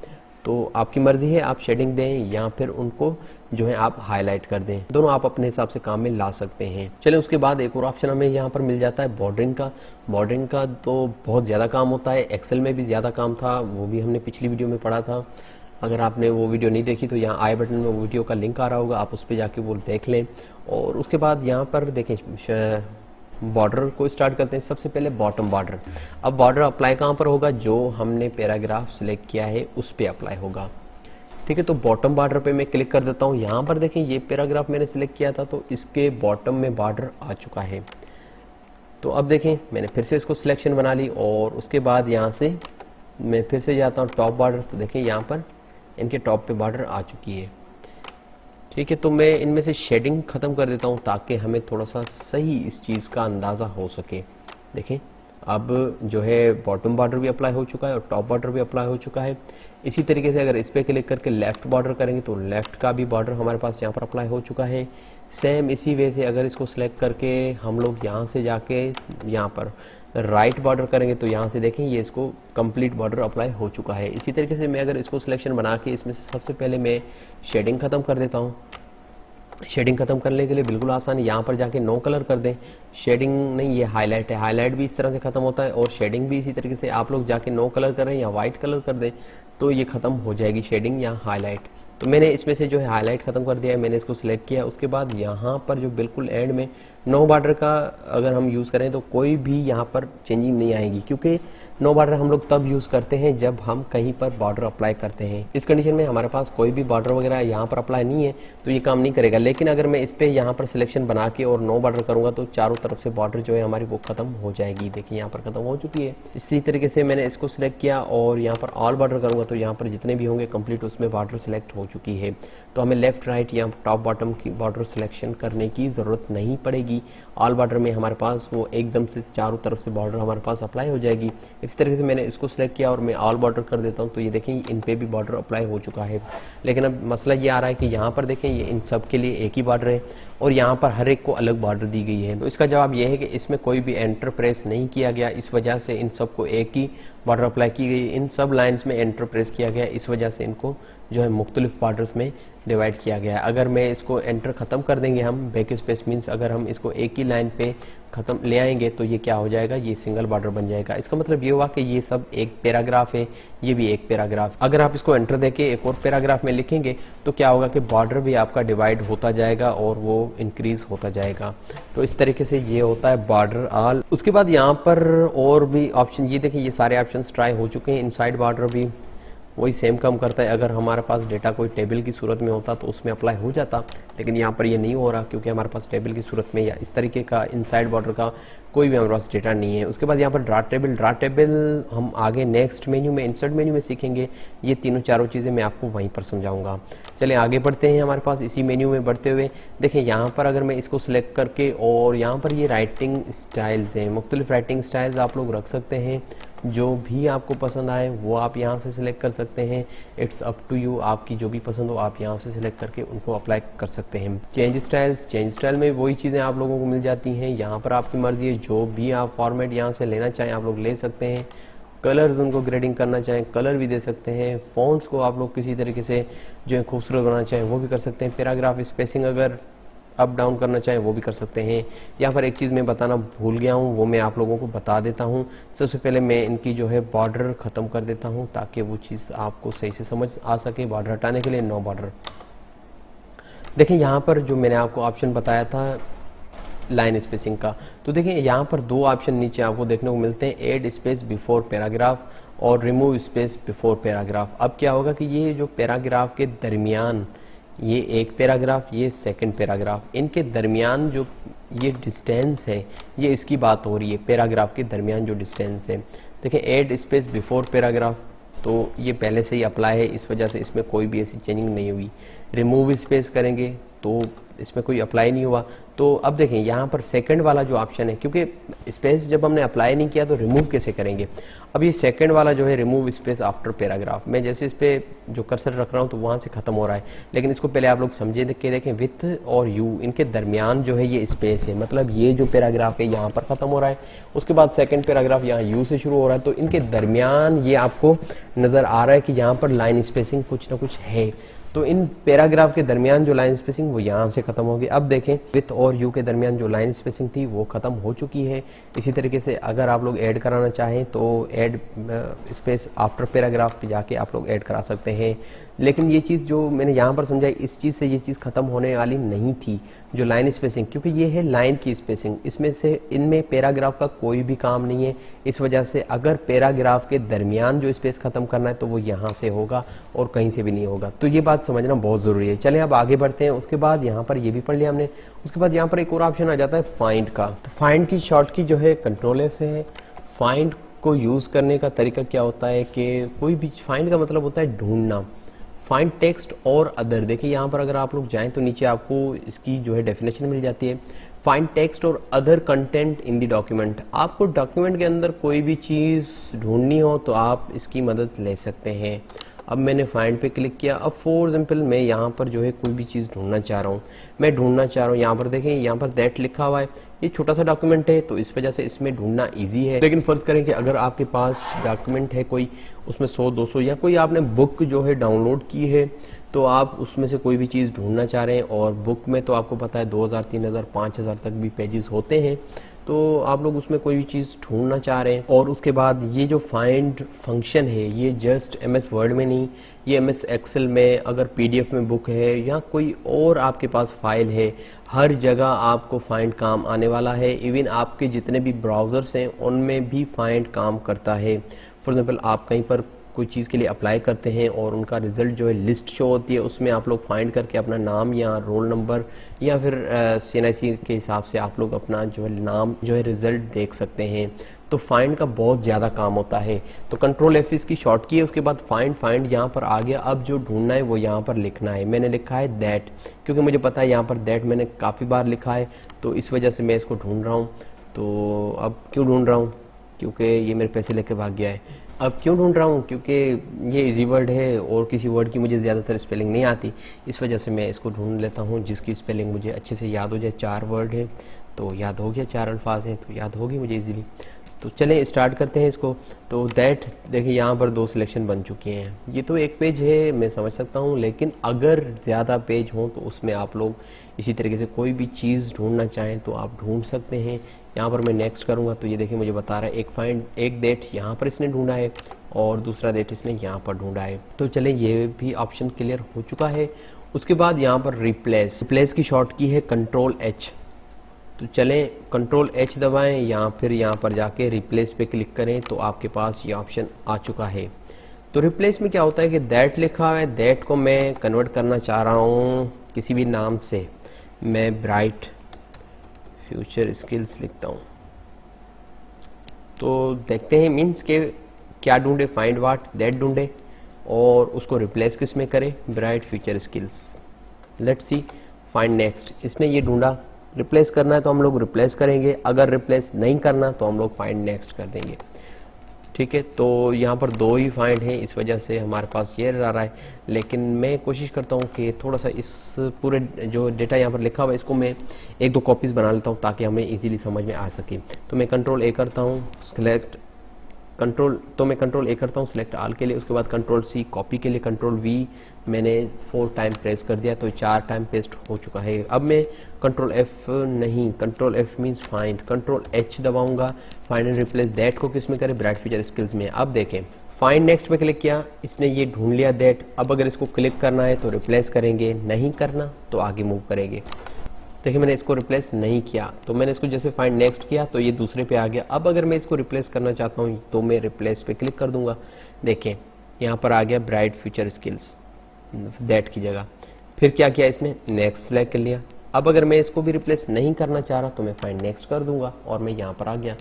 तो आपकी मर्ज़ी है, आप शेडिंग दें या फिर उनको जो है आप हाईलाइट कर दें, दोनों आप अपने हिसाब से काम में ला सकते हैं। चलें उसके बाद एक और ऑप्शन हमें यहाँ पर मिल जाता है बॉर्डरिंग का। बॉर्डरिंग का तो बहुत ज़्यादा काम होता है, एक्सेल में भी ज़्यादा काम था, वो भी हमने पिछली वीडियो में पढ़ा था। अगर आपने वो वीडियो नहीं देखी तो यहाँ आई बटन में वो वीडियो का लिंक आ रहा होगा, आप उस पर जाके वो देख लें। और उसके बाद यहाँ पर देखें बॉर्डर को स्टार्ट करते हैं। सबसे पहले बॉटम बॉर्डर। अब बॉर्डर अप्लाई कहाँ पर होगा, जो हमने पैराग्राफ सिलेक्ट किया है उस पर अप्लाई होगा। ठीक है, तो बॉटम बॉर्डर पे मैं क्लिक कर देता हूँ। यहाँ पर देखें ये पैराग्राफ मैंने सिलेक्ट किया था तो इसके बॉटम में बॉर्डर आ चुका है। तो अब देखें मैंने फिर से इसको सिलेक्शन बना ली और उसके बाद यहाँ से मैं फिर से जाता हूँ टॉप बॉर्डर। तो देखें यहाँ पर इनके टॉप पे बॉर्डर आ चुकी है। ठीक है, तो मैं इनमें से शेडिंग ख़त्म कर देता हूँ ताकि हमें थोड़ा सा सही इस चीज़ का अंदाज़ा हो सके। देखें अब जो है बॉटम बॉर्डर भी अप्लाई हो चुका है और टॉप बॉर्डर भी अप्लाई हो चुका है। इसी तरीके से अगर इस पर क्लिक करके लेफ़्ट बॉर्डर करेंगे तो लेफ़्ट का भी बॉर्डर हमारे पास यहाँ पर अप्लाई हो चुका है। सेम इसी वे से अगर इसको सिलेक्ट करके हम लोग यहाँ से जाके यहाँ पर राइट बॉर्डर करेंगे तो यहाँ से देखें ये इसको कंप्लीट बॉर्डर अप्लाई हो चुका है। इसी तरीके से मैं अगर इसको सिलेक्शन बना के इसमें से सबसे पहले मैं शेडिंग ख़त्म कर देता हूँ। शेडिंग खत्म करने के लिए बिल्कुल आसान है, यहाँ पर जाके नो कलर कर दें। शेडिंग नहीं, ये हाईलाइट है, हाईलाइट भी इस तरह से ख़त्म होता है और शेडिंग भी इसी तरीके से आप लोग जाके नो कलर करें या वाइट कलर कर दें तो ये ख़त्म हो जाएगी शेडिंग या हाईलाइट। तो मैंने इसमें से जो है हाईलाइट ख़त्म कर दिया है, मैंने इसको सिलेक्ट किया। उसके बाद यहाँ पर जो बिल्कुल एंड में नो बॉर्डर का अगर हम यूज़ करें तो कोई भी यहाँ पर चेंजिंग नहीं आएगी, क्योंकि नो बॉर्डर हम लोग तब यूज़ करते हैं जब हम कहीं पर बॉर्डर अप्लाई करते हैं। इस कंडीशन में हमारे पास कोई भी बॉर्डर वगैरह यहाँ पर अप्लाई नहीं है तो ये काम नहीं करेगा। लेकिन अगर मैं इस पर यहाँ पर सिलेक्शन बना के और नो बॉर्डर करूँगा तो चारों तरफ से बॉर्डर जो है हमारी वो खत्म हो जाएगी। देखिए यहाँ पर खत्म हो चुकी है। इसी तरीके से मैंने इसको सिलेक्ट किया और यहाँ पर ऑल बॉर्डर करूँगा तो यहाँ पर जितने भी होंगे कंप्लीट उसमें बॉर्डर सिलेक्ट हो चुकी है। तो हमें लेफ्ट राइट या टॉप बॉटम की बॉर्डर सिलेक्शन करने की ज़रूरत नहीं पड़ेगी। ऑल बॉर्डर में हमारे पास वो एकदम से चारों तरफ से बॉर्डर हमारे पास अप्लाई हो जाएगी। इस तरीके से मैंने इसको सिलेक्ट किया और मैं ऑल बॉर्डर कर देता हूँ तो ये देखें इन पे भी बॉर्डर अप्लाई हो चुका है। लेकिन अब मसला ये आ रहा है कि यहाँ पर देखें ये इन सब के लिए एक ही बॉर्डर है और यहाँ पर हर एक को अलग बॉर्डर दी गई है। तो इसका जवाब ये है कि इसमें कोई भी एंटर प्रेस नहीं किया गया, इस वजह से इन सबको एक ही बॉर्डर अप्लाई की गई। इन सब लाइन्स में एंटर प्रेस किया गया, इस वजह से इनको जो है मुख्तलिफ बॉर्डर्स में डिवाइड किया गया है। अगर मैं इसको एंटर ख़त्म कर देंगे हम बैक स्पेस मीन्स अगर हम इसको एक ही लाइन पे ख़त्म ले आएंगे तो ये क्या हो जाएगा, ये सिंगल बॉर्डर बन जाएगा। इसका मतलब ये हुआ कि ये सब एक पैराग्राफ है, ये भी एक पैराग्राफ। अगर आप इसको एंटर देके एक और पैराग्राफ में लिखेंगे तो क्या होगा कि बॉर्डर भी आपका डिवाइड होता जाएगा और वो इंक्रीज होता जाएगा। तो इस तरीके से ये होता है बॉर्डर ऑल। उसके बाद यहाँ पर और भी ऑप्शन, ये देखिए ये सारे ऑप्शन ट्राई हो चुके हैं। इनसाइड बॉर्डर भी वही सेम काम करता है। अगर हमारे पास डेटा कोई टेबल की सूरत में होता तो उसमें अप्लाई हो जाता, लेकिन यहाँ पर ये नहीं हो रहा क्योंकि हमारे पास टेबल की सूरत में या इस तरीके का इनसाइड बॉर्डर का कोई भी हमारे पास डेटा नहीं है। उसके बाद यहाँ पर ड्रा टेबल हम आगे नेक्स्ट मेन्यू में इंसर्ट मेन्यू में सीखेंगे। ये तीनों चारों चीज़ें मैं आपको वहीं पर समझाऊंगा। चलिए आगे बढ़ते हैं। हमारे पास इसी मेन्यू में बढ़ते हुए देखें यहाँ पर अगर मैं इसको सिलेक्ट करके और यहाँ पर ये राइटिंग स्टाइल्स हैं, मुख्तलिफ राइटिंग स्टाइल्स आप लोग रख सकते हैं। जो भी आपको पसंद आए वो आप यहाँ से सिलेक्ट कर सकते हैं। इट्स अप टू यू, आपकी जो भी पसंद हो आप यहाँ से सिलेक्ट करके उनको अप्लाई कर सकते हैं। चेंज स्टाइल में वही चीज़ें आप लोगों को मिल जाती हैं। यहाँ पर आपकी मर्जी है, जो भी आप फॉर्मेट यहाँ से लेना चाहें आप लोग ले सकते हैं। कलर्स उनको ग्रेडिंग करना चाहें कलर भी दे सकते हैं। फ़ॉन्ट्स को आप लोग किसी तरीके से जो है खूबसूरत बनाना चाहें वो भी कर सकते हैं। पैराग्राफ स्पेसिंग अगर अप डाउन करना चाहें वो भी कर सकते हैं। यहाँ पर एक चीज़ मैं बताना भूल गया हूँ, वो मैं आप लोगों को बता देता हूँ। सबसे पहले मैं इनकी जो है बॉर्डर ख़त्म कर देता हूँ ताकि वो चीज़ आपको सही से समझ आ सके। बॉर्डर हटाने के लिए नो बॉर्डर। देखिए यहाँ पर जो मैंने आपको ऑप्शन बताया था लाइन स्पेसिंग का, तो देखिए यहाँ पर दो ऑप्शन नीचे आपको देखने को मिलते हैं, ऐड स्पेस बिफोर पैराग्राफ और रिमूव स्पेस बिफोर पैराग्राफ। अब क्या होगा कि ये जो पैराग्राफ के दरमियान, ये एक पैराग्राफ ये सेकंड पैराग्राफ, इनके दरमियान जो ये डिस्टेंस है ये इसकी बात हो रही है। पैराग्राफ के दरमियान जो डिस्टेंस है, देखिए ऐड स्पेस बिफोर पैराग्राफ तो ये पहले से ही अप्लाई है, इस वजह से इसमें कोई भी ऐसी चेंजिंग नहीं हुई। रिमूव स्पेस करेंगे तो इसमें कोई अप्लाई नहीं हुआ। तो अब देखें यहाँ पर सेकंड वाला जो ऑप्शन है, क्योंकि स्पेस जब हमने अप्लाई नहीं किया तो रिमूव कैसे करेंगे। अब ये सेकंड वाला जो है रिमूव स्पेस आफ्टर पैराग्राफ, मैं जैसे इस पर जो कर्सर रख रहा हूँ तो वहाँ से ख़त्म हो रहा है, लेकिन इसको पहले आप लोग समझे के देखें। विथ और यू इनके दरमियान जो है ये स्पेस है, मतलब ये जो पैराग्राफ है यहाँ पर ख़त्म हो रहा है, उसके बाद सेकंड पैराग्राफ यहाँ यू से शुरू हो रहा है, तो इनके दरमियान ये आपको नज़र आ रहा है कि यहाँ पर लाइन स्पेसिंग कुछ ना कुछ है। तो इन पैराग्राफ के दरमियान जो लाइन स्पेसिंग वो यहाँ से खत्म होगी। अब देखें विथ और यू के दरमियान जो लाइन स्पेसिंग थी वो खत्म हो चुकी है। इसी तरीके से अगर आप लोग ऐड कराना चाहें तो ऐड स्पेस आफ्टर पैराग्राफ पे जाके आप लोग ऐड करा सकते हैं। लेकिन ये चीज़ जो मैंने यहाँ पर समझाई, इस चीज़ से ये चीज़ ख़त्म होने वाली नहीं थी, जो लाइन स्पेसिंग, क्योंकि ये है लाइन की स्पेसिंग, इसमें से इनमें पैराग्राफ का कोई भी काम नहीं है। इस वजह से अगर पैराग्राफ के दरमियान जो स्पेस ख़त्म करना है तो वो यहाँ से होगा और कहीं से भी नहीं होगा। तो ये बात समझना बहुत ज़रूरी है। चलें अब आगे बढ़ते हैं। उसके बाद यहाँ पर ये भी पढ़ लिया हमने। उसके बाद यहाँ पर एक और ऑप्शन आ जाता है फाइंड का। तो फाइंड की शॉर्ट की जो है कंट्रोल F है। फाइंड को यूज़ करने का तरीका क्या होता है कि कोई भी फाइंड का मतलब होता है ढूंढना। फाइंड टेक्स्ट और अदर, देखिए यहाँ पर अगर आप लोग जाएं तो नीचे आपको इसकी जो है डेफिनेशन मिल जाती है। फाइंड टेक्स्ट और other content in the document, आपको डॉक्यूमेंट के अंदर कोई भी चीज़ ढूंढनी हो तो आप इसकी मदद ले सकते हैं। अब मैंने फाइंड पे क्लिक किया। अब फॉर एग्जाम्पल मैं यहाँ पर जो है कोई भी चीज़ ढूंढना चाह रहा हूँ, यहाँ पर देखें यहाँ पर दैट लिखा हुआ है। ये छोटा सा डॉक्यूमेंट है तो इस वजह से इसमें ढूंढना इजी है। लेकिन फ़र्ज़ करें कि अगर आपके पास डॉक्यूमेंट है कोई, उसमें 100-200 या कोई आपने बुक जो है डाउनलोड की है, तो आप उसमें से कोई भी चीज़ ढूंढना चाह रहे हैं और बुक में तो आपको पता है 2000, 3000, 5000 तक भी पेजेस होते हैं। तो आप लोग उसमें कोई भी चीज़ ढूंढना चाह रहे हैं। और उसके बाद ये जो फाइंड फंक्शन है ये जस्ट MS वर्ड में नहीं, ये MS एक्सेल में, अगर PDF में बुक है या कोई और आपके पास फाइल है, हर जगह आपको फाइंड काम आने वाला है। इवन आपके जितने भी ब्राउज़र्स हैं उनमें भी फाइंड काम करता है। फॉर एग्जाम्पल आप कहीं पर कोई चीज़ के लिए अप्लाई करते हैं और उनका रिज़ल्ट जो है लिस्ट शो होती है, उसमें आप लोग फाइंड करके अपना नाम या रोल नंबर या फिर CNIC के हिसाब से आप लोग अपना जो है नाम जो है रिज़ल्ट देख सकते हैं। तो फाइंड का बहुत ज़्यादा काम होता है। तो कंट्रोल F इसकी शॉर्ट की है। उसके बाद फाइंड यहाँ पर आ गया। अब जो ढूंढना है वो यहाँ पर लिखना है। मैंने लिखा है दैट, क्योंकि मुझे पता है यहाँ पर दैट मैंने काफ़ी बार लिखा है, तो इस वजह से मैं इसको ढूंढ रहा हूँ। तो अब क्यों ढूंढ रहा हूँ? क्योंकि ये मेरे पैसे लेके भाग गया है। अब क्यों ढूंढ रहा हूँ? क्योंकि ये इजी वर्ड है और किसी वर्ड की मुझे ज़्यादातर स्पेलिंग नहीं आती, इस वजह से मैं इसको ढूंढ लेता हूँ जिसकी स्पेलिंग मुझे अच्छे से याद हो जाए। 4 वर्ड है तो याद हो गया, 4 अल्फाज हैं तो याद होगी मुझे इजीली। तो चलें स्टार्ट करते हैं इसको। तो दैट देखिए यहाँ पर 2 सिलेक्शन बन चुके हैं। ये तो एक पेज है, मैं समझ सकता हूँ, लेकिन अगर ज़्यादा पेज हों तो उसमें आप लोग इसी तरीके से कोई भी चीज़ ढूंढना चाहें तो आप ढूंढ सकते हैं। यहाँ पर मैं नेक्स्ट करूँगा तो ये देखिए मुझे बता रहा है एक डेट यहाँ पर इसने ढूंढा है और दूसरा डेट इसने यहाँ पर ढूंढा है। तो चले ये भी ऑप्शन क्लियर हो चुका है। उसके बाद यहाँ पर रिप्लेस की शॉर्ट की है कंट्रोल H। तो चलें कंट्रोल H दबाएं या फिर यहाँ पर जाके रिप्लेस पे क्लिक करें तो आपके पास ये ऑप्शन आ चुका है। तो रिप्लेस में क्या होता है कि दैट लिखा है, दैट को मैं कन्वर्ट करना चाह रहा हूँ किसी भी नाम से। मैं ब्राइट फ्यूचर स्किल्स लिखता हूँ। तो देखते हैं मीन्स के क्या ढूंढे, फाइंड वाट, दैट ढूंढे और उसको रिप्लेस किस में करें, bright future skills. Let's see find next. इसने ये ढूंढा, रिप्लेस करना है तो हम लोग रिप्लेस करेंगे, अगर रिप्लेस नहीं करना तो हम लोग फाइंड नेक्स्ट कर देंगे। ठीक है, तो यहाँ पर 2 ही फाइंड हैं, इस वजह से हमारे पास ये आ रहा है। लेकिन मैं कोशिश करता हूँ कि थोड़ा सा इस पूरे जो डेटा यहाँ पर लिखा हुआ है इसको मैं 1-2 कॉपीज़ बना लेता हूँ ताकि हमें इजीली समझ में आ सके। तो मैं कंट्रोल A करता हूँ, कंट्रोल A करता हूँ सिलेक्ट ऑल के लिए। उसके बाद कंट्रोल C कॉपी के लिए, कंट्रोल V मैंने 4 टाइम प्रेस कर दिया तो 4 टाइम पेस्ट हो चुका है। अब मैं कंट्रोल F नहीं, control F means find, control H दबाऊंगा। फाइंड एंड रिप्लेस दैट को किस में करें, ब्राइट फ्यूचर स्किल्स में। अब देखें फाइंड नेक्स्ट पे क्लिक किया, इसने ये ढूंढ लिया दैट। अब अगर इसको क्लिक करना है तो रिप्लेस करेंगे, नहीं करना तो आगे मूव करेंगे। देखिए मैंने इसको रिप्लेस नहीं किया, तो मैंने इसको जैसे फाइंड नेक्स्ट किया तो ये दूसरे पे आ गया। अब अगर मैं इसको रिप्लेस करना चाहता हूँ तो मैं रिप्लेस पे क्लिक कर दूंगा। देखें यहाँ पर आ गया ब्राइट फ्यूचर स्किल्स दैट की जगह। फिर क्या किया इसने, नेक्स्ट सेलेक्ट कर लिया। अब अगर मैं इसको भी रिप्लेस नहीं करना चाह रहा तो मैं फाइंड नेक्स्ट कर दूंगा और मैं यहाँ पर आ गया।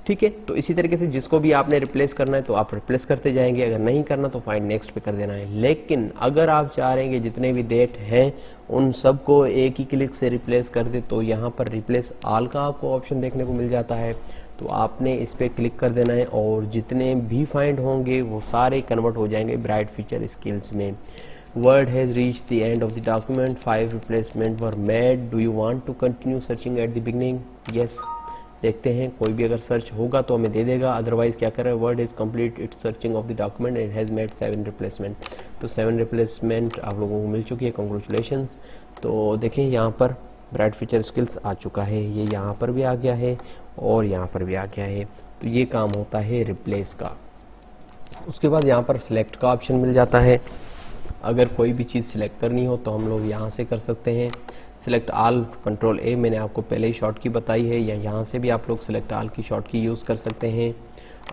ठीक है, तो इसी तरीके से जिसको भी आपने रिप्लेस करना है तो आप रिप्लेस करते जाएंगे, अगर नहीं करना तो फाइंड नेक्स्ट पे कर देना है। लेकिन अगर आप चाह रहे हैं कि जितने भी डेट हैं उन सबको एक ही क्लिक से रिप्लेस कर दे तो यहाँ पर रिप्लेस ऑल का आपको ऑप्शन देखने को मिल जाता है। तो आपने इस पर क्लिक कर देना है और जितने भी फाइंड होंगे वो सारे कन्वर्ट हो जाएंगे ब्राइट फ्यूचर स्किल्स में। Word has reached the end of the document. 5 replacement were made. Do you want to continue searching at the beginning? Yes. देखते हैं कोई भी अगर सर्च होगा तो हमें दे देगा, अदरवाइज क्या कर रहा है, word is complete it's searching of the document, it has made 7 replacement. तो 7 रिप्लेसमेंट आप लोगों को मिल चुकी है, कॉन्ग्रेचुलेशंस। तो देखें यहाँ पर ब्राइट फ्यूचर स्किल्स आ चुका है, ये यहाँ पर भी आ गया है और यहाँ पर भी आ गया है। तो ये काम होता है रिप्लेस का। उसके बाद यहाँ पर सिलेक्ट का ऑप्शन मिल जाता है। अगर कोई भी चीज़ सिलेक्ट करनी हो तो हम लोग यहाँ से कर सकते हैं। सिलेक्ट ऑल कंट्रोल A मैंने आपको पहले ही शॉर्ट की बताई है, या यहाँ से भी आप लोग सिलेक्ट ऑल की शॉर्ट की यूज़ कर सकते हैं।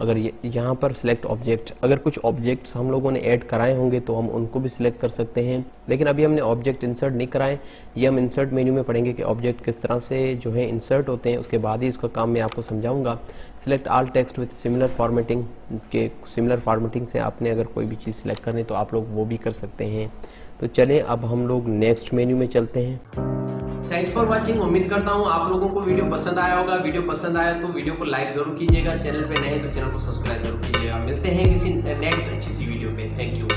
अगर यहाँ पर सिलेक्ट ऑब्जेक्ट, अगर कुछ ऑब्जेक्ट्स हम लोगों ने ऐड कराए होंगे तो हम उनको भी सिलेक्ट कर सकते हैं। लेकिन अभी हमने ऑब्जेक्ट इंसर्ट नहीं कराए, ये हम इंसर्ट मेन्यू में पढ़ेंगे कि ऑब्जेक्ट किस तरह से जो है इंसर्ट होते हैं, उसके बाद ही इसका काम मैं आपको समझाऊंगा। Select all text with similar formatting के, सिमिलर फॉर्मेटिंग से आपने अगर कोई भी चीज़ सिलेक्ट करनी तो आप लोग वो भी कर सकते हैं। तो चलें अब हम लोग नेक्स्ट मेन्यू में चलते हैं। Thanks for watching. उम्मीद करता हूँ आप लोगों को वीडियो पसंद आया होगा। वीडियो पसंद आया तो वीडियो को लाइक जरूर कीजिएगा, चैनल पे नए हैं तो चैनल को सब्सक्राइब जरूर कीजिएगा। मिलते हैं किसी नेक्स्ट अच्छी सी वीडियो पे। Thank you.